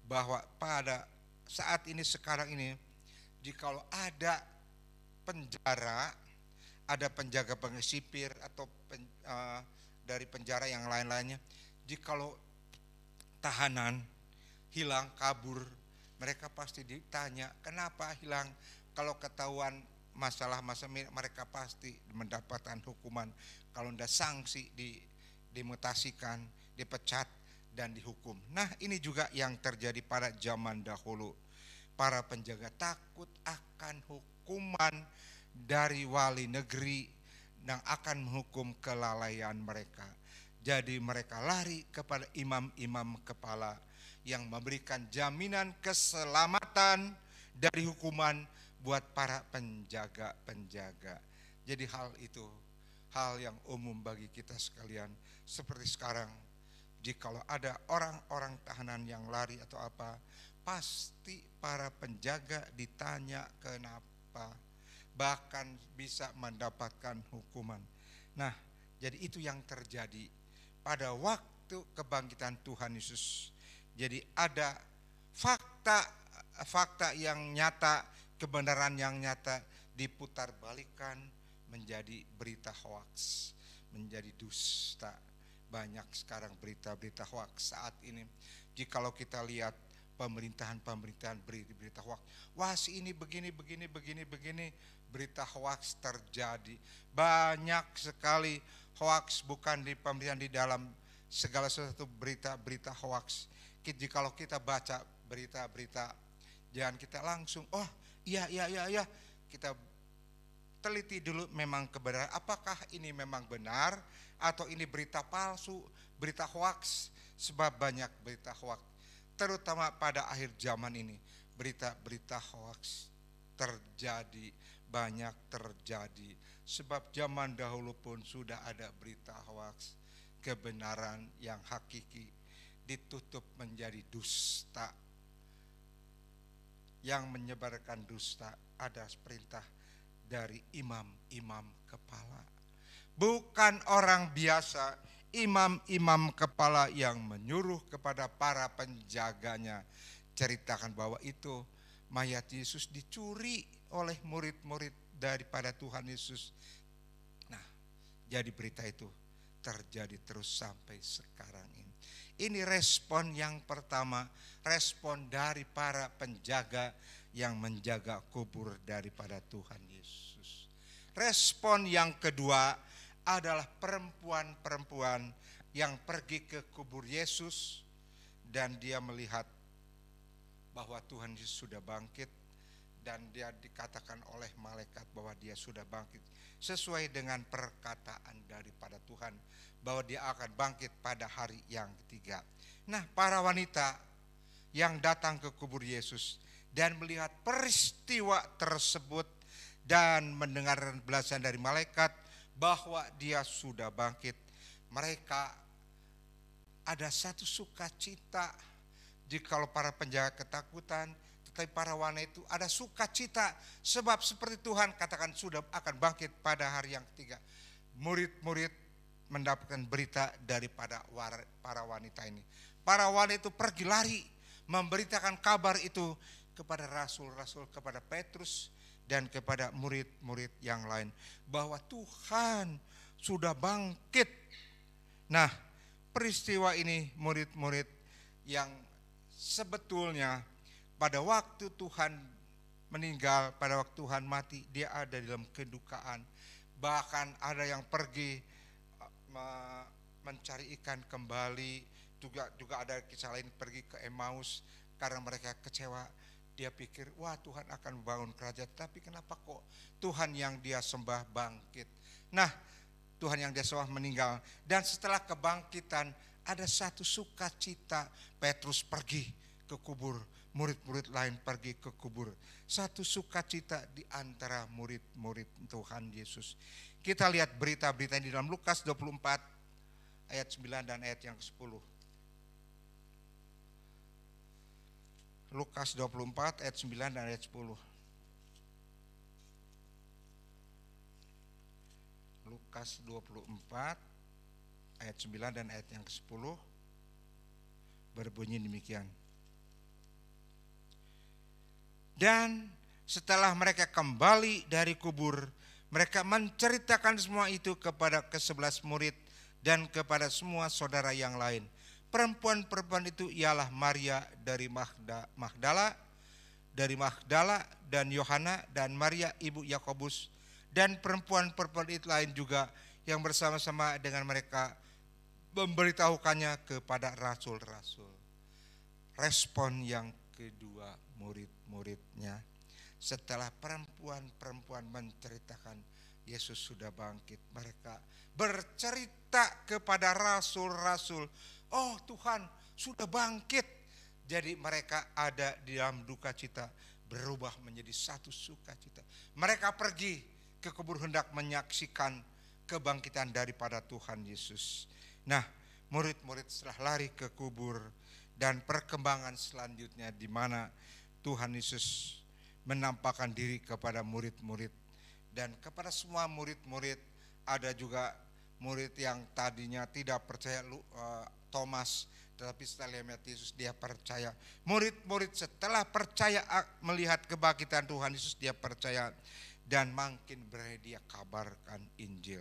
bahwa pada saat ini sekarang ini, jikalau ada penjara, ada penjaga pengesipir atau dari penjara yang lain-lainnya, jikalau tahanan hilang, kabur, mereka pasti ditanya kenapa hilang. Kalau ketahuan masalah-masalah, mereka pasti mendapatkan hukuman. Kalau tidak sanksi, dimutasikan, dipecat dan dihukum. Nah ini juga yang terjadi pada zaman dahulu. Para penjaga takut akan hukuman dari wali negeri yang akan menghukum kelalaian mereka. Jadi mereka lari kepada imam-imam kepala yang memberikan jaminan keselamatan dari hukuman buat para penjaga-penjaga. Jadi hal itu hal yang umum bagi kita sekalian. Seperti sekarang, jikalau ada orang-orang tahanan yang lari atau apa, pasti para penjaga ditanya kenapa, bahkan bisa mendapatkan hukuman. Nah, jadi itu yang terjadi pada waktu kebangkitan Tuhan Yesus. Jadi ada fakta yang nyata, kebenaran yang nyata diputarbalikkan menjadi berita hoaks, menjadi dusta. Banyak sekarang berita-berita hoaks saat ini. Jikalau kita lihat pemerintahan berita hoaks, wah ini begini, berita hoaks terjadi. Banyak sekali hoaks, bukan di pemerintahan, di dalam segala sesuatu berita hoaks. Jikalau kita baca berita-berita, jangan kita langsung iya, kita teliti dulu memang kebenaran, apakah ini memang benar atau ini berita palsu, berita hoaks. Sebab banyak berita hoaks, terutama pada akhir zaman ini, berita-berita hoaks terjadi, banyak terjadi. Sebab zaman dahulu pun sudah ada berita hoaks. Kebenaran yang hakiki ditutup menjadi dusta. Yang menyebarkan dusta ada perintah dari imam-imam kepala. Bukan orang biasa, imam-imam kepala yang menyuruh kepada para penjaganya, ceritakan bahwa itu mayat Yesus dicuri oleh murid-murid daripada Tuhan Yesus. Nah, jadi berita itu terjadi terus sampai sekarang ini. Ini respon yang pertama, respon dari para penjaga yang menjaga kubur daripada Tuhan Yesus. Respon yang kedua adalah perempuan-perempuan yang pergi ke kubur Yesus dan dia melihat bahwa Tuhan Yesus sudah bangkit dan dia dikatakan oleh malaikat bahwa dia sudah bangkit sesuai dengan perkataan daripada Tuhan bahwa dia akan bangkit pada hari yang ketiga. Nah, para wanita yang datang ke kubur Yesus dan melihat peristiwa tersebut dan mendengar belasan dari malaikat bahwa dia sudah bangkit, mereka ada satu sukacita. Jikalau para penjaga ketakutan, tetapi para wanita itu ada sukacita sebab seperti Tuhan katakan sudah akan bangkit pada hari yang ketiga. Murid-murid mendapatkan berita daripada para wanita ini. Para wanita itu pergi lari memberitakan kabar itu kepada rasul-rasul, kepada Petrus dan kepada murid-murid yang lain bahwa Tuhan sudah bangkit. Nah, peristiwa ini murid-murid yang sebetulnya pada waktu Tuhan meninggal, pada waktu Tuhan mati, dia ada dalam kedukaan. Bahkan ada yang pergi mencari ikan kembali, juga ada kisah lain pergi ke Emmaus karena mereka kecewa. Dia pikir, wah Tuhan akan membangun kerajaan, tapi kenapa kok Tuhan yang dia sembah bangkit. Nah, Tuhan yang dia sembah meninggal. Dan setelah kebangkitan ada satu sukacita. Petrus pergi ke kubur, murid-murid lain pergi ke kubur. Satu sukacita di antara murid-murid Tuhan Yesus. Kita lihat berita-berita di dalam Lukas 24 ayat 9 dan ayat yang ke-10. Lukas 24 ayat 9 dan ayat 10. Lukas 24 ayat 9 dan ayat yang ke-10 berbunyi demikian. Dan setelah mereka kembali dari kubur, mereka menceritakan semua itu kepada ke-11 murid dan kepada semua saudara yang lain. Perempuan-perempuan itu ialah Maria dari Magdala dan Yohana dan Maria ibu Yakobus dan perempuan-perempuan itu lain juga yang bersama-sama dengan mereka memberitahukannya kepada rasul-rasul. Respon yang kedua murid-muridnya setelah perempuan-perempuan menceritakan Yesus sudah bangkit, mereka bercerita kepada rasul-rasul, oh Tuhan sudah bangkit. Jadi mereka ada di dalam duka cita berubah menjadi satu sukacita. Mereka pergi ke kubur hendak menyaksikan kebangkitan daripada Tuhan Yesus. Nah, murid-murid setelah lari ke kubur dan perkembangan selanjutnya di mana Tuhan Yesus menampakkan diri kepada murid-murid dan kepada semua murid-murid. Ada juga murid yang tadinya tidak percaya, Thomas, tetapi setelah melihat Yesus dia percaya. Murid-murid setelah percaya melihat kebangkitan Tuhan Yesus dia percaya dan makin berani dia kabarkan Injil.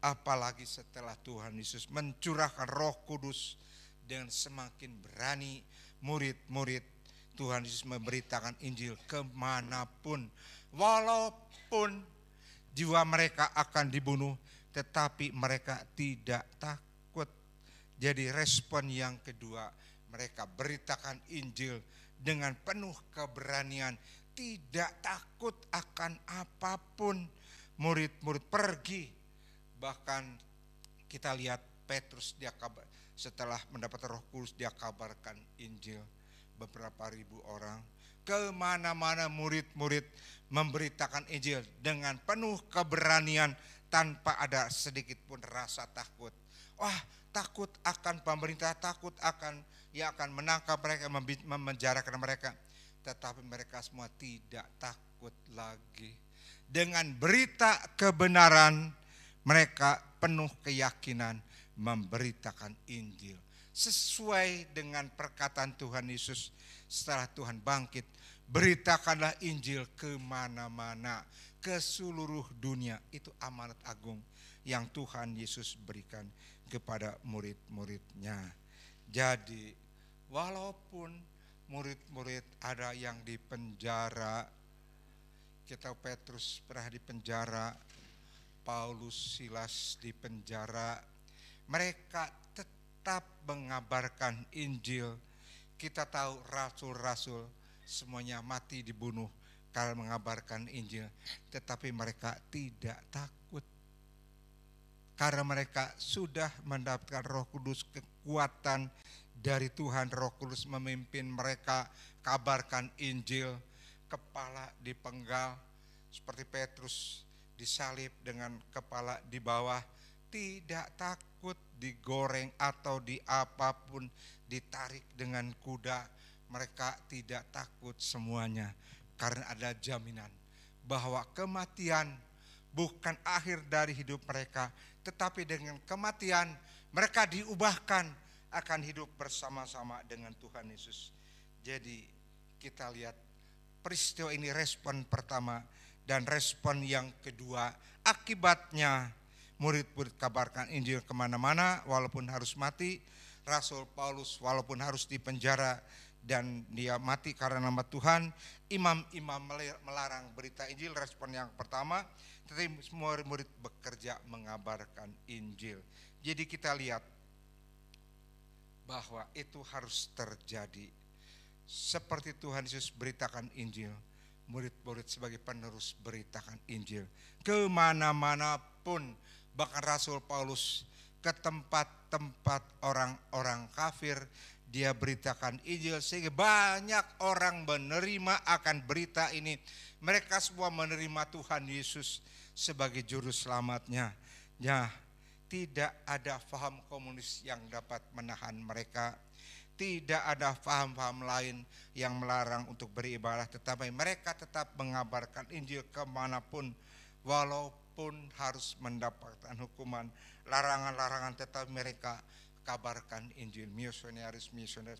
Apalagi setelah Tuhan Yesus mencurahkan Roh Kudus dan semakin berani murid-murid Tuhan Yesus memberitakan Injil kemanapun. Walaupun jiwa mereka akan dibunuh, tetapi mereka tidak takut. Jadi respon yang kedua, mereka beritakan Injil dengan penuh keberanian, tidak takut akan apapun. Murid-murid pergi, bahkan kita lihat Petrus dia kabar, setelah mendapat Roh Kudus dia kabarkan Injil. Beberapa ribu orang kemana-mana murid-murid memberitakan Injil dengan penuh keberanian tanpa ada sedikit pun rasa takut. Wah, takut akan pemerintah, takut akan yang akan menangkap mereka, memenjarakan mereka. Tetapi mereka semua tidak takut lagi. Dengan berita kebenaran mereka penuh keyakinan memberitakan Injil. Sesuai dengan perkataan Tuhan Yesus setelah Tuhan bangkit, beritakanlah Injil kemana-mana, ke seluruh dunia. Itu amanat agung yang Tuhan Yesus berikan kepada murid-muridnya. Jadi walaupun murid-murid ada yang di penjara, kita Petrus pernah di penjara, Paulus, Silas di penjara, mereka tetap mengabarkan Injil. Kita tahu rasul-rasul semuanya mati dibunuh karena mengabarkan Injil, tetapi mereka tidak takut. Karena mereka sudah mendapatkan Roh Kudus, kekuatan dari Tuhan. Roh Kudus memimpin mereka, kabarkan Injil. Kepala dipenggal seperti Petrus disalib dengan kepala di bawah, tidak takut digoreng atau di apapun, ditarik dengan kuda. Mereka tidak takut semuanya karena ada jaminan bahwa kematian bukan akhir dari hidup mereka, tetapi dengan kematian mereka diubahkan akan hidup bersama-sama dengan Tuhan Yesus. Jadi kita lihat peristiwa ini respon pertama, dan respon yang kedua akibatnya murid-murid kabarkan Injil kemana-mana walaupun harus mati. Rasul Paulus walaupun harus dipenjara dan dia mati karena nama Tuhan. Imam-imam melarang berita Injil, respon yang pertama. Tetapi semua murid bekerja mengabarkan Injil. Jadi kita lihat bahwa itu harus terjadi. Seperti Tuhan Yesus beritakan Injil, murid-murid sebagai penerus beritakan Injil kemana-mana pun. Bahkan Rasul Paulus ke tempat-tempat orang-orang kafir, dia beritakan Injil sehingga banyak orang menerima akan berita ini. Mereka semua menerima Tuhan Yesus sebagai juru selamatnya. Ya, tidak ada paham komunis yang dapat menahan mereka. Tidak ada paham-paham lain yang melarang untuk beribadah, tetapi mereka tetap mengabarkan Injil kemanapun, walaupun harus mendapatkan hukuman, larangan-larangan, tetap mereka kabarkan Injil. Misionaris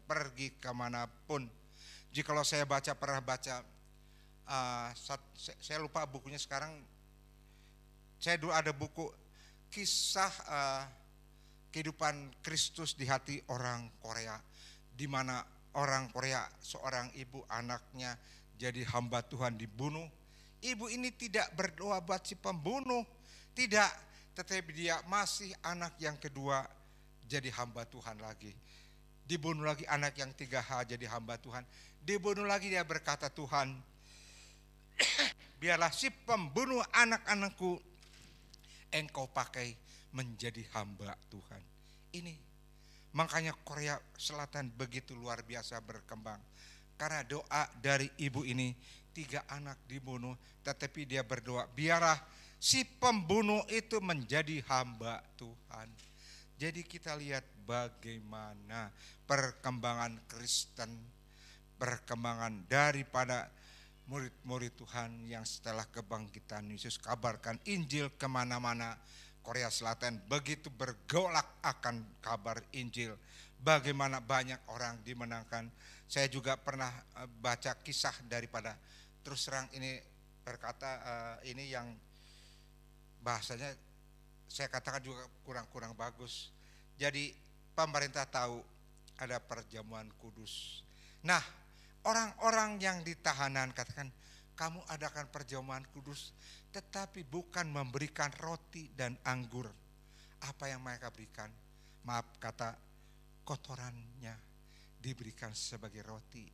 pergi kemanapun. Jikalau saya pernah baca, saya lupa bukunya sekarang. Saya dulu ada buku kisah kehidupan Kristus di hati orang Korea, di mana orang Korea, seorang ibu anaknya jadi hamba Tuhan dibunuh. Ibu ini tidak berdoa buat si pembunuh, tidak, tetapi dia masih anak yang kedua jadi hamba Tuhan lagi. Dibunuh lagi anak yang 3H jadi hamba Tuhan. Dibunuh lagi, dia berkata, Tuhan, biarlah si pembunuh anak-anakku Engkau pakai menjadi hamba Tuhan. Ini makanya Korea Selatan begitu luar biasa berkembang. Karena doa dari ibu ini, 3 anak dibunuh, tetapi dia berdoa, biarlah si pembunuh itu menjadi hamba Tuhan. Jadi kita lihat bagaimana perkembangan Kristen, perkembangan daripada murid-murid Tuhan yang setelah kebangkitan Yesus kabarkan Injil kemana-mana. Korea Selatan begitu bergolak akan kabar Injil. Bagaimana banyak orang dimenangkan. Saya juga pernah baca kisah daripada, terus terang ini berkata, ini yang bahasanya saya katakan juga kurang bagus. Jadi pemerintah tahu ada perjamuan kudus. Nah, orang-orang yang ditahanan katakan, kamu adakan perjamuan kudus, tetapi bukan memberikan roti dan anggur. Apa yang mereka berikan? Maaf kata, kotorannya diberikan sebagai roti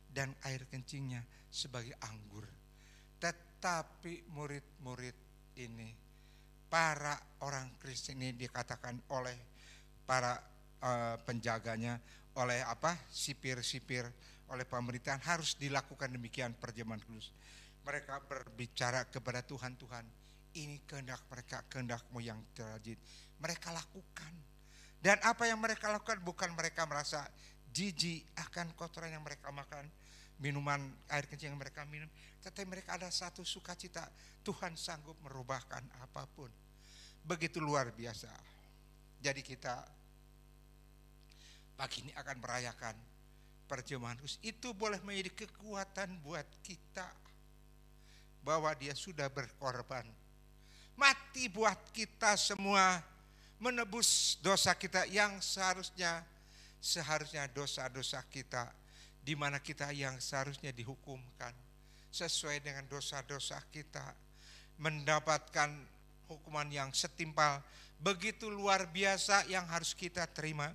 dan air kencingnya sebagai anggur. Tetapi murid-murid ini, para orang Kristen ini dikatakan oleh para penjaganya, oleh sipir-sipir, oleh pemerintahan harus dilakukan demikian perjamuan kudus. Mereka berbicara kepada Tuhan, Tuhan, ini kehendak mereka, kehendakmu yang terajin. Mereka lakukan. Dan apa yang mereka lakukan bukan mereka merasa jijik akan kotoran yang mereka makan, minuman air kencing yang mereka minum, tetapi mereka ada satu sukacita, Tuhan sanggup merubahkan apapun. Begitu luar biasa. Jadi kita pagi ini akan merayakan perjamuan kudus. Itu boleh menjadi kekuatan buat kita bahwa dia sudah berkorban, mati buat kita semua, menebus dosa kita yang seharusnya dosa-dosa kita, di mana kita yang seharusnya dihukumkan sesuai dengan dosa-dosa kita, mendapatkan hukuman yang setimpal, begitu luar biasa yang harus kita terima.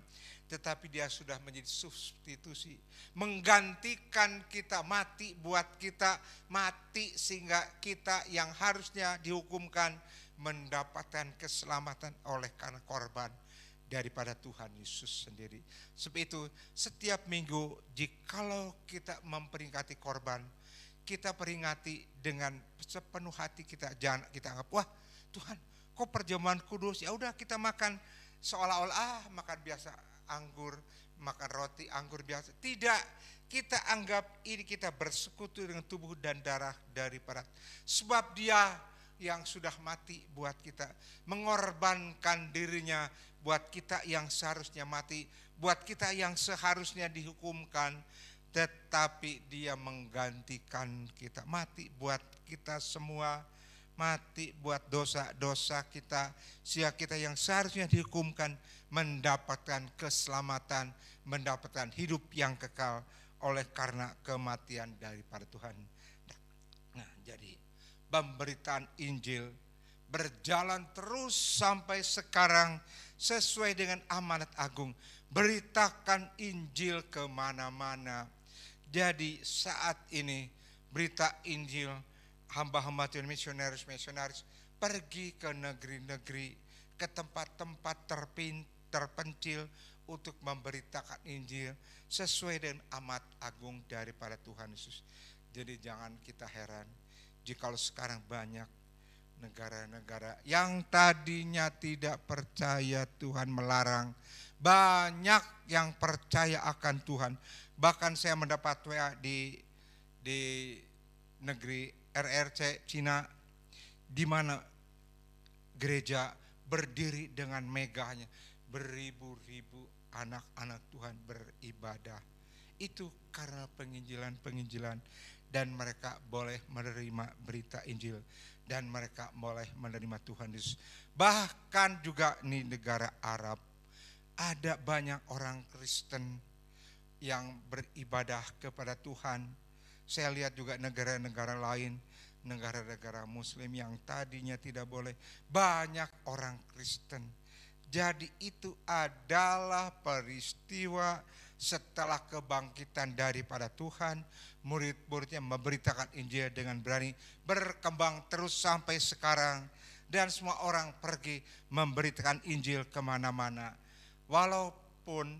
Tetapi dia sudah menjadi substitusi, menggantikan kita, mati buat kita, mati sehingga kita yang harusnya dihukumkan mendapatkan keselamatan oleh karena korban daripada Tuhan Yesus sendiri. Sebab itu setiap minggu jikalau kita memperingati korban, kita peringati dengan sepenuh hati kita. Jangan kita anggap, wah Tuhan kok perjamuan kudus, ya udah kita makan seolah-olah makan biasa, anggur, makan roti anggur biasa. Tidak, kita anggap ini kita bersekutu dengan tubuh dan darah daripada, sebab dia yang sudah mati buat kita, mengorbankan dirinya buat kita yang seharusnya mati, buat kita yang seharusnya dihukumkan, tetapi dia menggantikan kita, mati buat kita semua, mati buat dosa-dosa kita, sehingga kita yang seharusnya dihukumkan mendapatkan keselamatan, mendapatkan hidup yang kekal oleh karena kematian daripada Tuhan. Nah, jadi pemberitaan Injil berjalan terus sampai sekarang sesuai dengan amanat agung. Beritakan Injil kemana-mana. Jadi saat ini berita Injil, hamba-hamba Tuhan, misionaris pergi ke negeri-negeri, ke tempat-tempat terpencil untuk memberitakan Injil sesuai dengan amat agung daripada Tuhan Yesus. Jadi jangan kita heran jikalau sekarang banyak negara-negara yang tadinya tidak percaya Tuhan melarang, banyak yang percaya akan Tuhan. Bahkan saya mendapat WA di negeri RRC Cina, di mana gereja berdiri dengan megahnya, beribu-ribu anak-anak Tuhan beribadah. Itu karena penginjilan, dan mereka boleh menerima berita Injil, dan mereka boleh menerima Tuhan Yesus. Bahkan juga di negara Arab ada banyak orang Kristen yang beribadah kepada Tuhan. Saya lihat juga negara-negara lain, negara-negara Muslim yang tadinya tidak boleh, banyak orang Kristen. Jadi itu adalah peristiwa setelah kebangkitan daripada Tuhan, murid-muridnya memberitakan Injil dengan berani, berkembang terus sampai sekarang. Dan semua orang pergi memberitakan Injil kemana-mana. Walaupun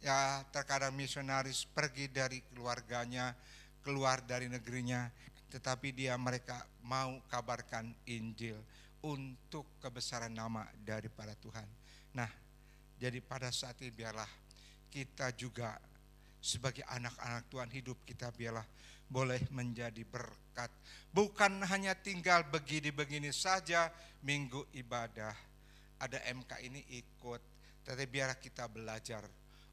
ya terkadang misionaris pergi dari keluarganya, keluar dari negerinya, tetapi mereka mau kabarkan Injil untuk kebesaran nama daripada Tuhan. Nah, jadi pada saat ini biarlah kita juga sebagai anak-anak Tuhan, hidup kita biarlah boleh menjadi berkat. Bukan hanya tinggal begini-begini saja minggu ibadah, ada MK ini ikut, tetapi biarlah kita belajar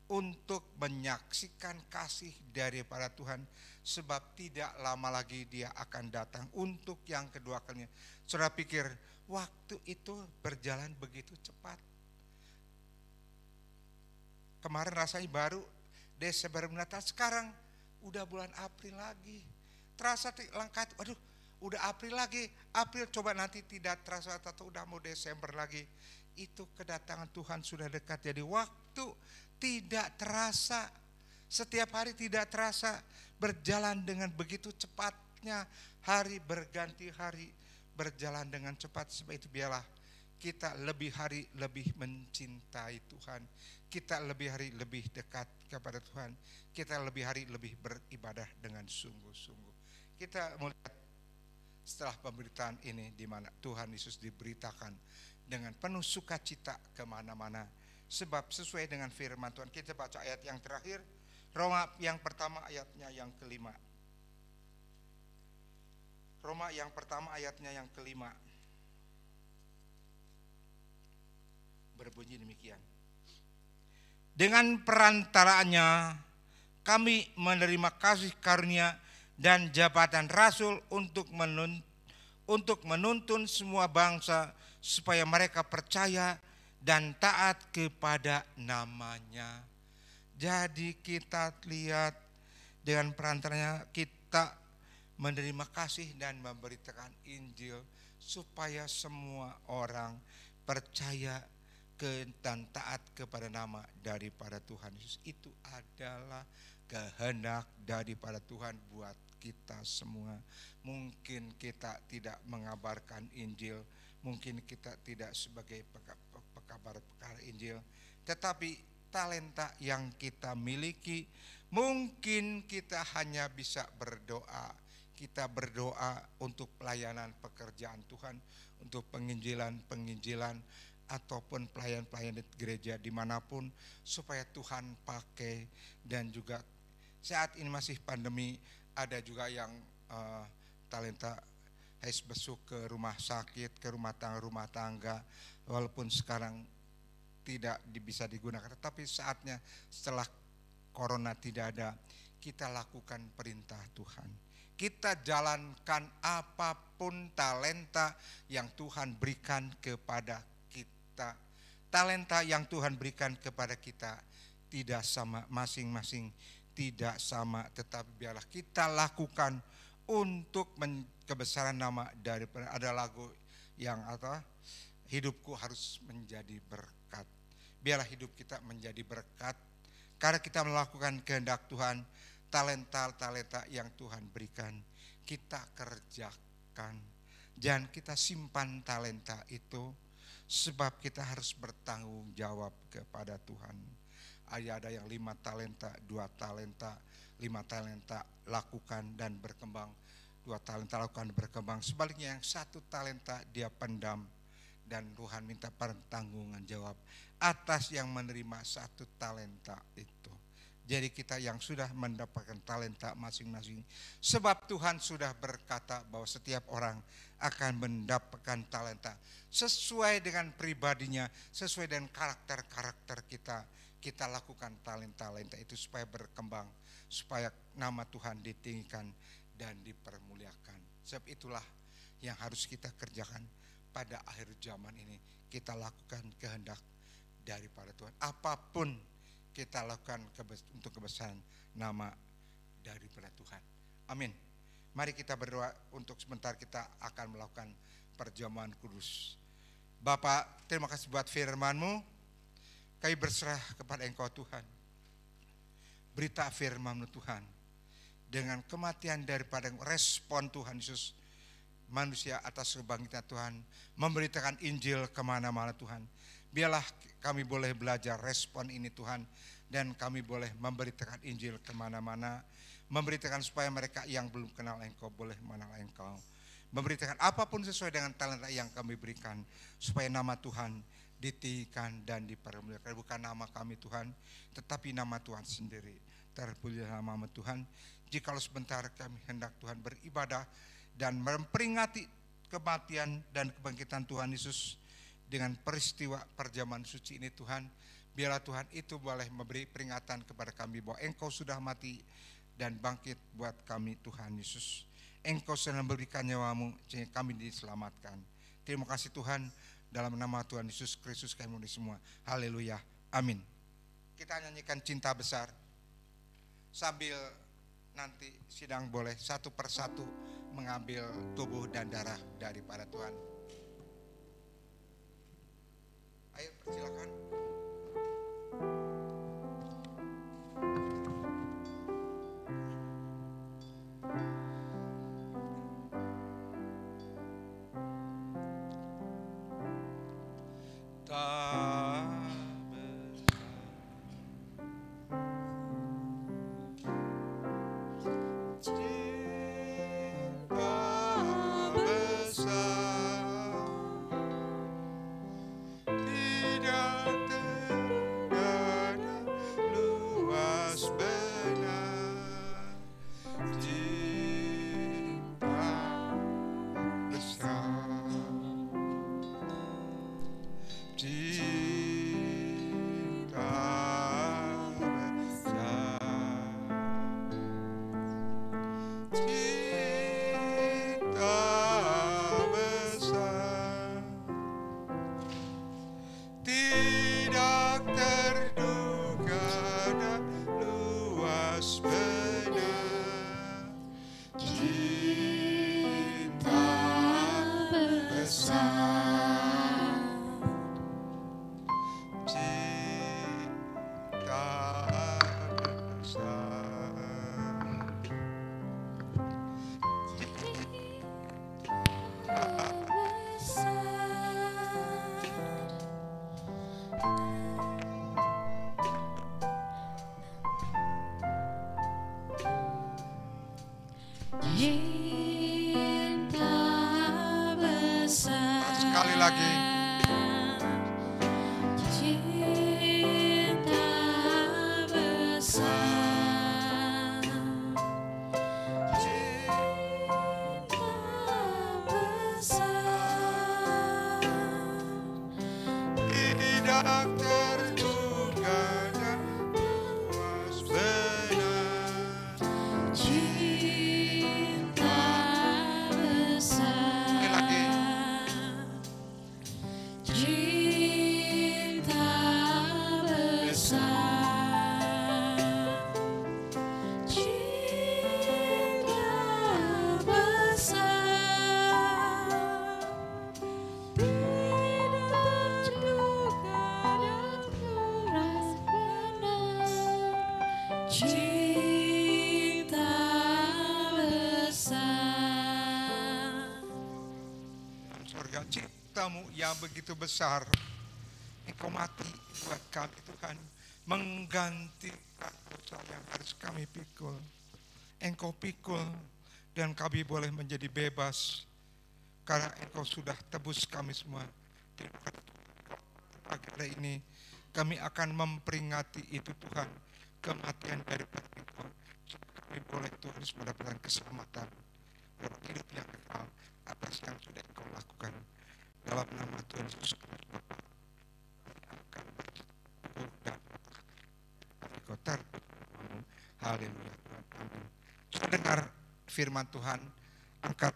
untuk menyaksikan kasih daripada Tuhan, sebab tidak lama lagi dia akan datang untuk yang kedua kalinya. Saudara pikir waktu itu berjalan begitu cepat? Kemarin rasanya baru Desember mendatang, sekarang udah bulan April lagi. Terasa langkat, waduh udah April lagi. April coba nanti tidak terasa atau udah mau Desember lagi. Itu kedatangan Tuhan sudah dekat. Jadi waktu tidak terasa, setiap hari tidak terasa, berjalan dengan begitu cepatnya. Hari berganti hari, berjalan dengan cepat. Sebab itu biarlah kita lebih hari lebih mencintai Tuhan. Kita lebih hari lebih dekat kepada Tuhan. Kita lebih hari lebih beribadah dengan sungguh-sungguh. Kita melihat setelah pemberitaan ini, di mana Tuhan Yesus diberitakan dengan penuh sukacita kemana-mana. Sebab sesuai dengan firman Tuhan, kita baca ayat yang terakhir, Roma yang pertama ayatnya yang kelima. Roma yang pertama ayatnya yang kelima. berbunyi demikian. Dengan perantaraannya kami menerima kasih karunia dan jabatan rasul untuk menuntun semua bangsa supaya mereka percaya dan taat kepada namanya. Jadi kita lihat dengan perantaranya kita menerima kasih dan memberitakan Injil supaya semua orang percaya dan taat kepada nama daripada Tuhan Yesus. Itu adalah kehendak daripada Tuhan buat kita semua. Mungkin kita tidak mengabarkan Injil, mungkin kita tidak sebagai pekabar Injil, tetapi talenta yang kita miliki, mungkin kita hanya bisa berdoa. Kita berdoa untuk pelayanan pekerjaan Tuhan, untuk penginjilan ataupun pelayan-pelayan di gereja dimanapun, supaya Tuhan pakai. Dan juga saat ini masih pandemi, ada juga yang talenta harus besuk ke rumah sakit, ke rumah tangga, walaupun sekarang tidak bisa digunakan, tetapi saatnya setelah corona tidak ada, kita lakukan perintah Tuhan. Kita jalankan apapun talenta yang Tuhan berikan kepada kita. Talenta yang Tuhan berikan kepada kita tidak sama, masing-masing tidak sama, tetapi biarlah kita lakukan untuk kebesaran nama daripada. Ada lagu yang hidupku harus menjadi berkat. Biarlah hidup kita menjadi berkat karena kita melakukan kehendak Tuhan. Talenta-talenta yang Tuhan berikan kita kerjakan, dan kita simpan talenta itu, sebab kita harus bertanggung jawab kepada Tuhan. Ada yang 5 talenta, 2 talenta, 5 talenta lakukan dan berkembang, 2 talenta lakukan dan berkembang. Sebaliknya yang 1 talenta dia pendam, dan Tuhan minta pertanggungan jawab atas yang menerima 1 talenta itu. Jadi kita yang sudah mendapatkan talenta masing-masing, sebab Tuhan sudah berkata bahwa setiap orang akan mendapatkan talenta sesuai dengan pribadinya, sesuai dengan karakter-karakter kita. Kita lakukan talenta-talenta itu supaya berkembang, supaya nama Tuhan ditinggikan dan dipermuliakan. Sebab itulah yang harus kita kerjakan pada akhir zaman ini. Kita lakukan kehendak daripada Tuhan. Apapun kita lakukan untuk kebesaran nama daripada Tuhan. Amin. Mari kita berdoa. Untuk sebentar kita akan melakukan perjamuan kudus. Bapa, terima kasih buat firman-Mu. Kami berserah kepada Engkau Tuhan. Berita firman-Mu Tuhan, dengan kematian daripada respon Tuhan Yesus, manusia atas kebangkitan Tuhan, memberitakan Injil kemana-mana Tuhan. Biarlah kami boleh belajar respon ini Tuhan, dan kami boleh memberitakan Injil kemana-mana, memberitakan supaya mereka yang belum kenal Engkau boleh mengenal Engkau, memberitakan apapun sesuai dengan talenta yang kami berikan, supaya nama Tuhan ditinggikan dan dipermuliakan. Bukan nama kami Tuhan, tetapi nama Tuhan sendiri. Terpujilah nama Tuhan. Jikalau sebentar kami hendak Tuhan beribadah dan memperingati kematian dan kebangkitan Tuhan Yesus dengan peristiwa perjamuan suci ini Tuhan, biarlah Tuhan itu boleh memberi peringatan kepada kami bahwa Engkau sudah mati dan bangkit buat kami Tuhan Yesus. Engkau sudah memberikan nyawa-Mu sehingga kami diselamatkan. Terima kasih Tuhan, dalam nama Tuhan Yesus Kristus kami mohon semua. Haleluya. Amin. Kita nyanyikan Cinta Besar. Sambil nanti sidang boleh satu persatu mengambil tubuh dan darah daripada Tuhan. Ayo persilakan. Tidak Cinta besar. Sekali lagi. Cinta besar. Cinta besar. Tidak terduga dan puas benar. Cinta besar. Sekali lagi. Cinta besar. Cinta besar. Tidak terduga dan puas benar. Cinta besar. Surga, cintamu yang begitu besar. Engkau mati buat kami Tuhan, menggantikan dosa yang harus kami pikul. Engkau pikul dan kami boleh menjadi bebas karena Engkau sudah tebus kami semua. Terima kasih Tuhan. Pagi hari ini kami akan memperingati itu Tuhan, kematian daripada Engkau. Kami boleh Tuhan mendapatkan keselamatan dalam hidup yang kekal atas yang sudah Engkau lakukan. Dalam nama Tuhan Yesus Kristus Bapa, kami akan bersyukur dan kami Kau terpuji. Haleluya Tuhan. Amin. Sudah dengar firman Tuhan, angkat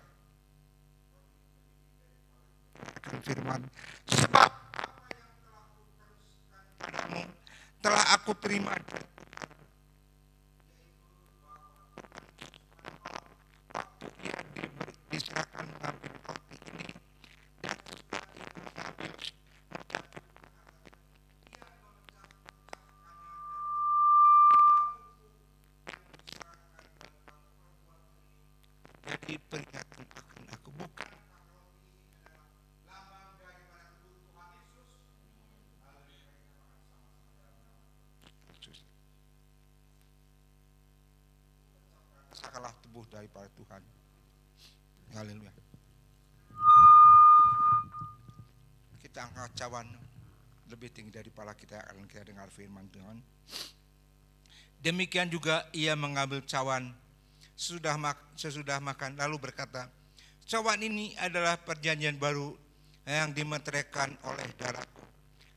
firman. Sebab apa yang telah kuteruskan padamu telah aku terima dari Tuhan. Waktu ia diserahkan mengambil roti ini dan setelah ia mengambil mencapai jadi peringatan akan aku, bukan lambang daripada tubuh Tuhan Yesus. Rasakanlah tubuh daripada Tuhan. Haleluya. Kita angkat cawan lebih tinggi daripada kita akan kita dengar firman Tuhan. Demikian juga ia mengambil cawan sesudah makan lalu berkata, cawan ini adalah perjanjian baru yang dimeteraikan oleh darahku.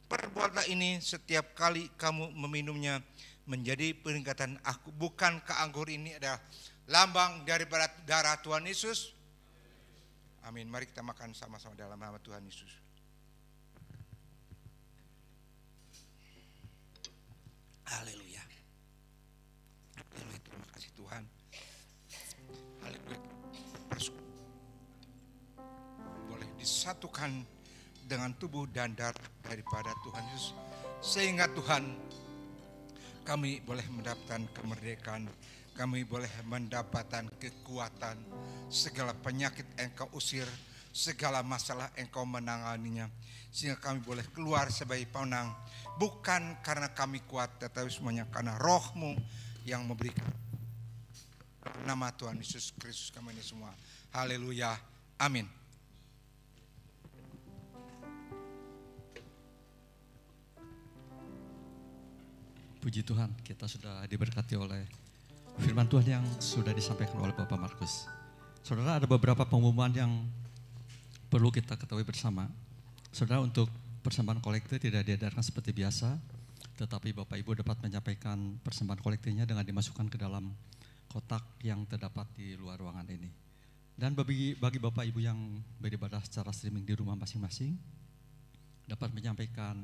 Perbuatlah ini setiap kali kamu meminumnya menjadi peringatan aku. Bukankah anggur ini adalah lambang daripada darah Tuhan Yesus? Amin. Mari kita makan sama-sama dalam nama Tuhan Yesus. Haleluya. Haleluya. Terima kasih Tuhan. Haleluya. Boleh disatukan dengan tubuh dan darah daripada Tuhan Yesus, sehingga Tuhan kami boleh mendapatkan kemerdekaan, kami boleh mendapatkan kekuatan, segala penyakit Engkau usir, segala masalah Engkau menanganinya, sehingga kami boleh keluar sebagai pemenang, bukan karena kami kuat, tetapi semuanya karena Roh-Mu yang memberikan. Nama Tuhan Yesus Kristus kami ini semua. Haleluya. Amin. Puji Tuhan, kita sudah diberkati oleh firman Tuhan yang sudah disampaikan oleh Bapak Markus. Saudara, ada beberapa pengumuman yang perlu kita ketahui bersama. Saudara, untuk persembahan kolektif tidak diedarkan seperti biasa, tetapi Bapak Ibu dapat menyampaikan persembahan kolektifnya dengan dimasukkan ke dalam kotak yang terdapat di luar ruangan ini. Dan bagi Bapak Ibu yang beribadah secara streaming di rumah masing-masing, dapat menyampaikan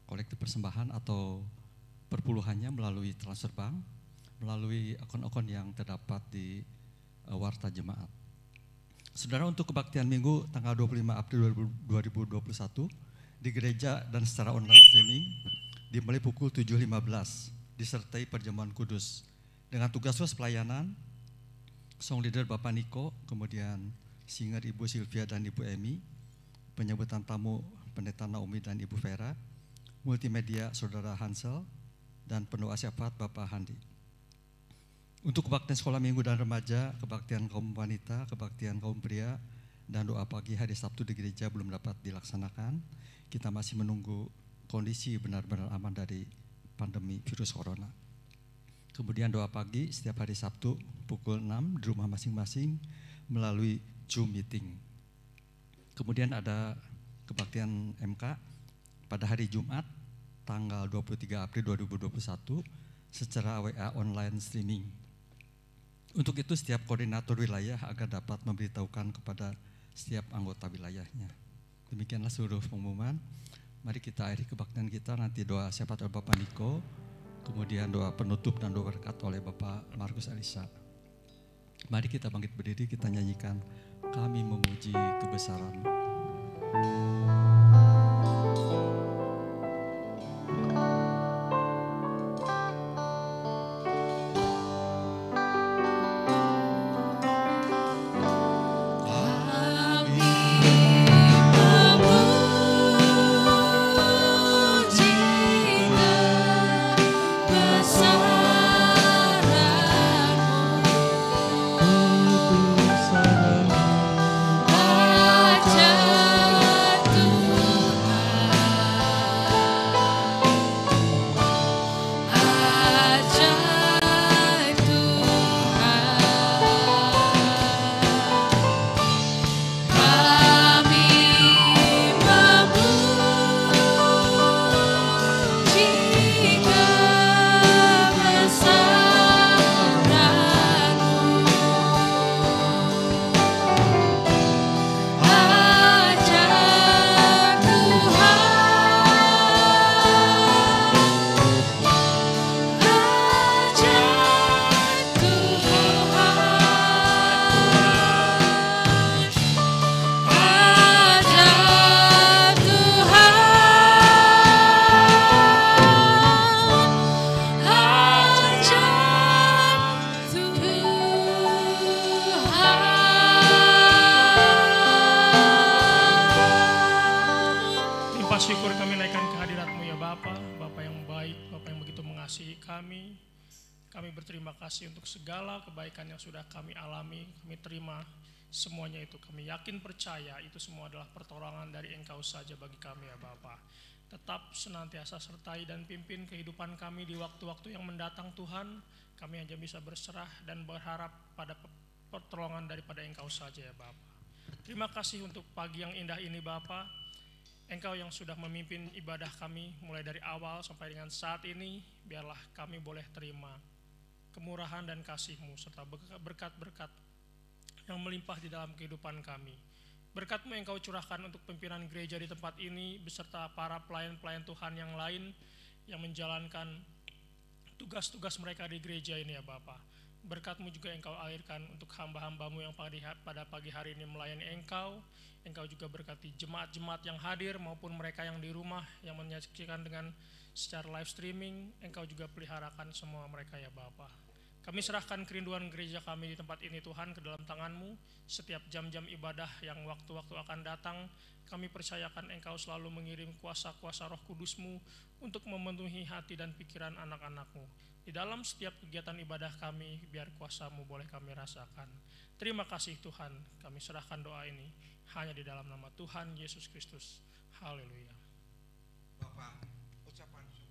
kolektif persembahan atau perpuluhannya melalui transfer bank, melalui akun-akun yang terdapat di Warta Jemaat. Saudara, untuk kebaktian Minggu tanggal 25 April 2021 di gereja dan secara online streaming dimulai pukul 7.15 disertai perjamuan kudus dengan tugas pelayanan song leader Bapak Niko, kemudian singer Ibu Sylvia dan Ibu Emi, penyambutan tamu Pendeta Naomi dan Ibu Vera, multimedia Saudara Hansel, dan pendoa syafaat Bapak Handi. Untuk kebaktian sekolah minggu dan remaja, kebaktian kaum wanita, kebaktian kaum pria, dan doa pagi hari Sabtu di gereja belum dapat dilaksanakan. Kita masih menunggu kondisi benar-benar aman dari pandemi virus corona. Kemudian doa pagi setiap hari Sabtu pukul 6 di rumah masing-masing melalui Zoom meeting. Kemudian ada kebaktian MK pada hari Jumat tanggal 23 April 2021 secara WA online streaming. Untuk itu setiap koordinator wilayah agar dapat memberitahukan kepada setiap anggota wilayahnya. Demikianlah seluruh pengumuman. Mari kita akhiri kebaktian kita, nanti doa syafaat oleh Bapak Niko, kemudian doa penutup dan doa berkat oleh Bapak Markus Elisa. Mari kita bangkit berdiri, kita nyanyikan Kami Memuji Kebesaran-Mu. Kebaikan yang sudah kami alami, kami terima semuanya itu. Kami yakin percaya itu semua adalah pertolongan dari Engkau saja bagi kami ya Bapa. Tetap senantiasa sertai dan pimpin kehidupan kami di waktu-waktu yang mendatang Tuhan. Kami hanya bisa berserah dan berharap pada pertolongan daripada Engkau saja ya Bapa. Terima kasih untuk pagi yang indah ini Bapa. Engkau yang sudah memimpin ibadah kami mulai dari awal sampai dengan saat ini. Biarlah kami boleh terima kemurahan dan kasih-Mu serta berkat-berkat yang melimpah di dalam kehidupan kami. Berkat-Mu yang Kau curahkan untuk pimpinan gereja di tempat ini beserta para pelayan-pelayan Tuhan yang lain yang menjalankan tugas-tugas mereka di gereja ini ya Bapa. Berkat-Mu juga yang Kau alirkan untuk hamba-hamba-Mu yang pada pagi hari ini melayani Engkau. Engkau juga berkati jemaat-jemaat yang hadir maupun mereka yang di rumah yang menyaksikan dengan secara live streaming. Engkau juga peliharakan semua mereka ya Bapa. Kami serahkan kerinduan gereja kami di tempat ini Tuhan ke dalam tangan-Mu. Setiap jam-jam ibadah yang waktu-waktu akan datang, kami percayakan Engkau selalu mengirim kuasa-kuasa Roh Kudus-Mu untuk memenuhi hati dan pikiran anak-anak-Mu. Di dalam setiap kegiatan ibadah kami, biar kuasa-Mu boleh kami rasakan. Terima kasih Tuhan, kami serahkan doa ini hanya di dalam nama Tuhan Yesus Kristus. Haleluya. Bapak, ucapan syukur.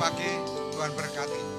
pakai, Tuhan berkati.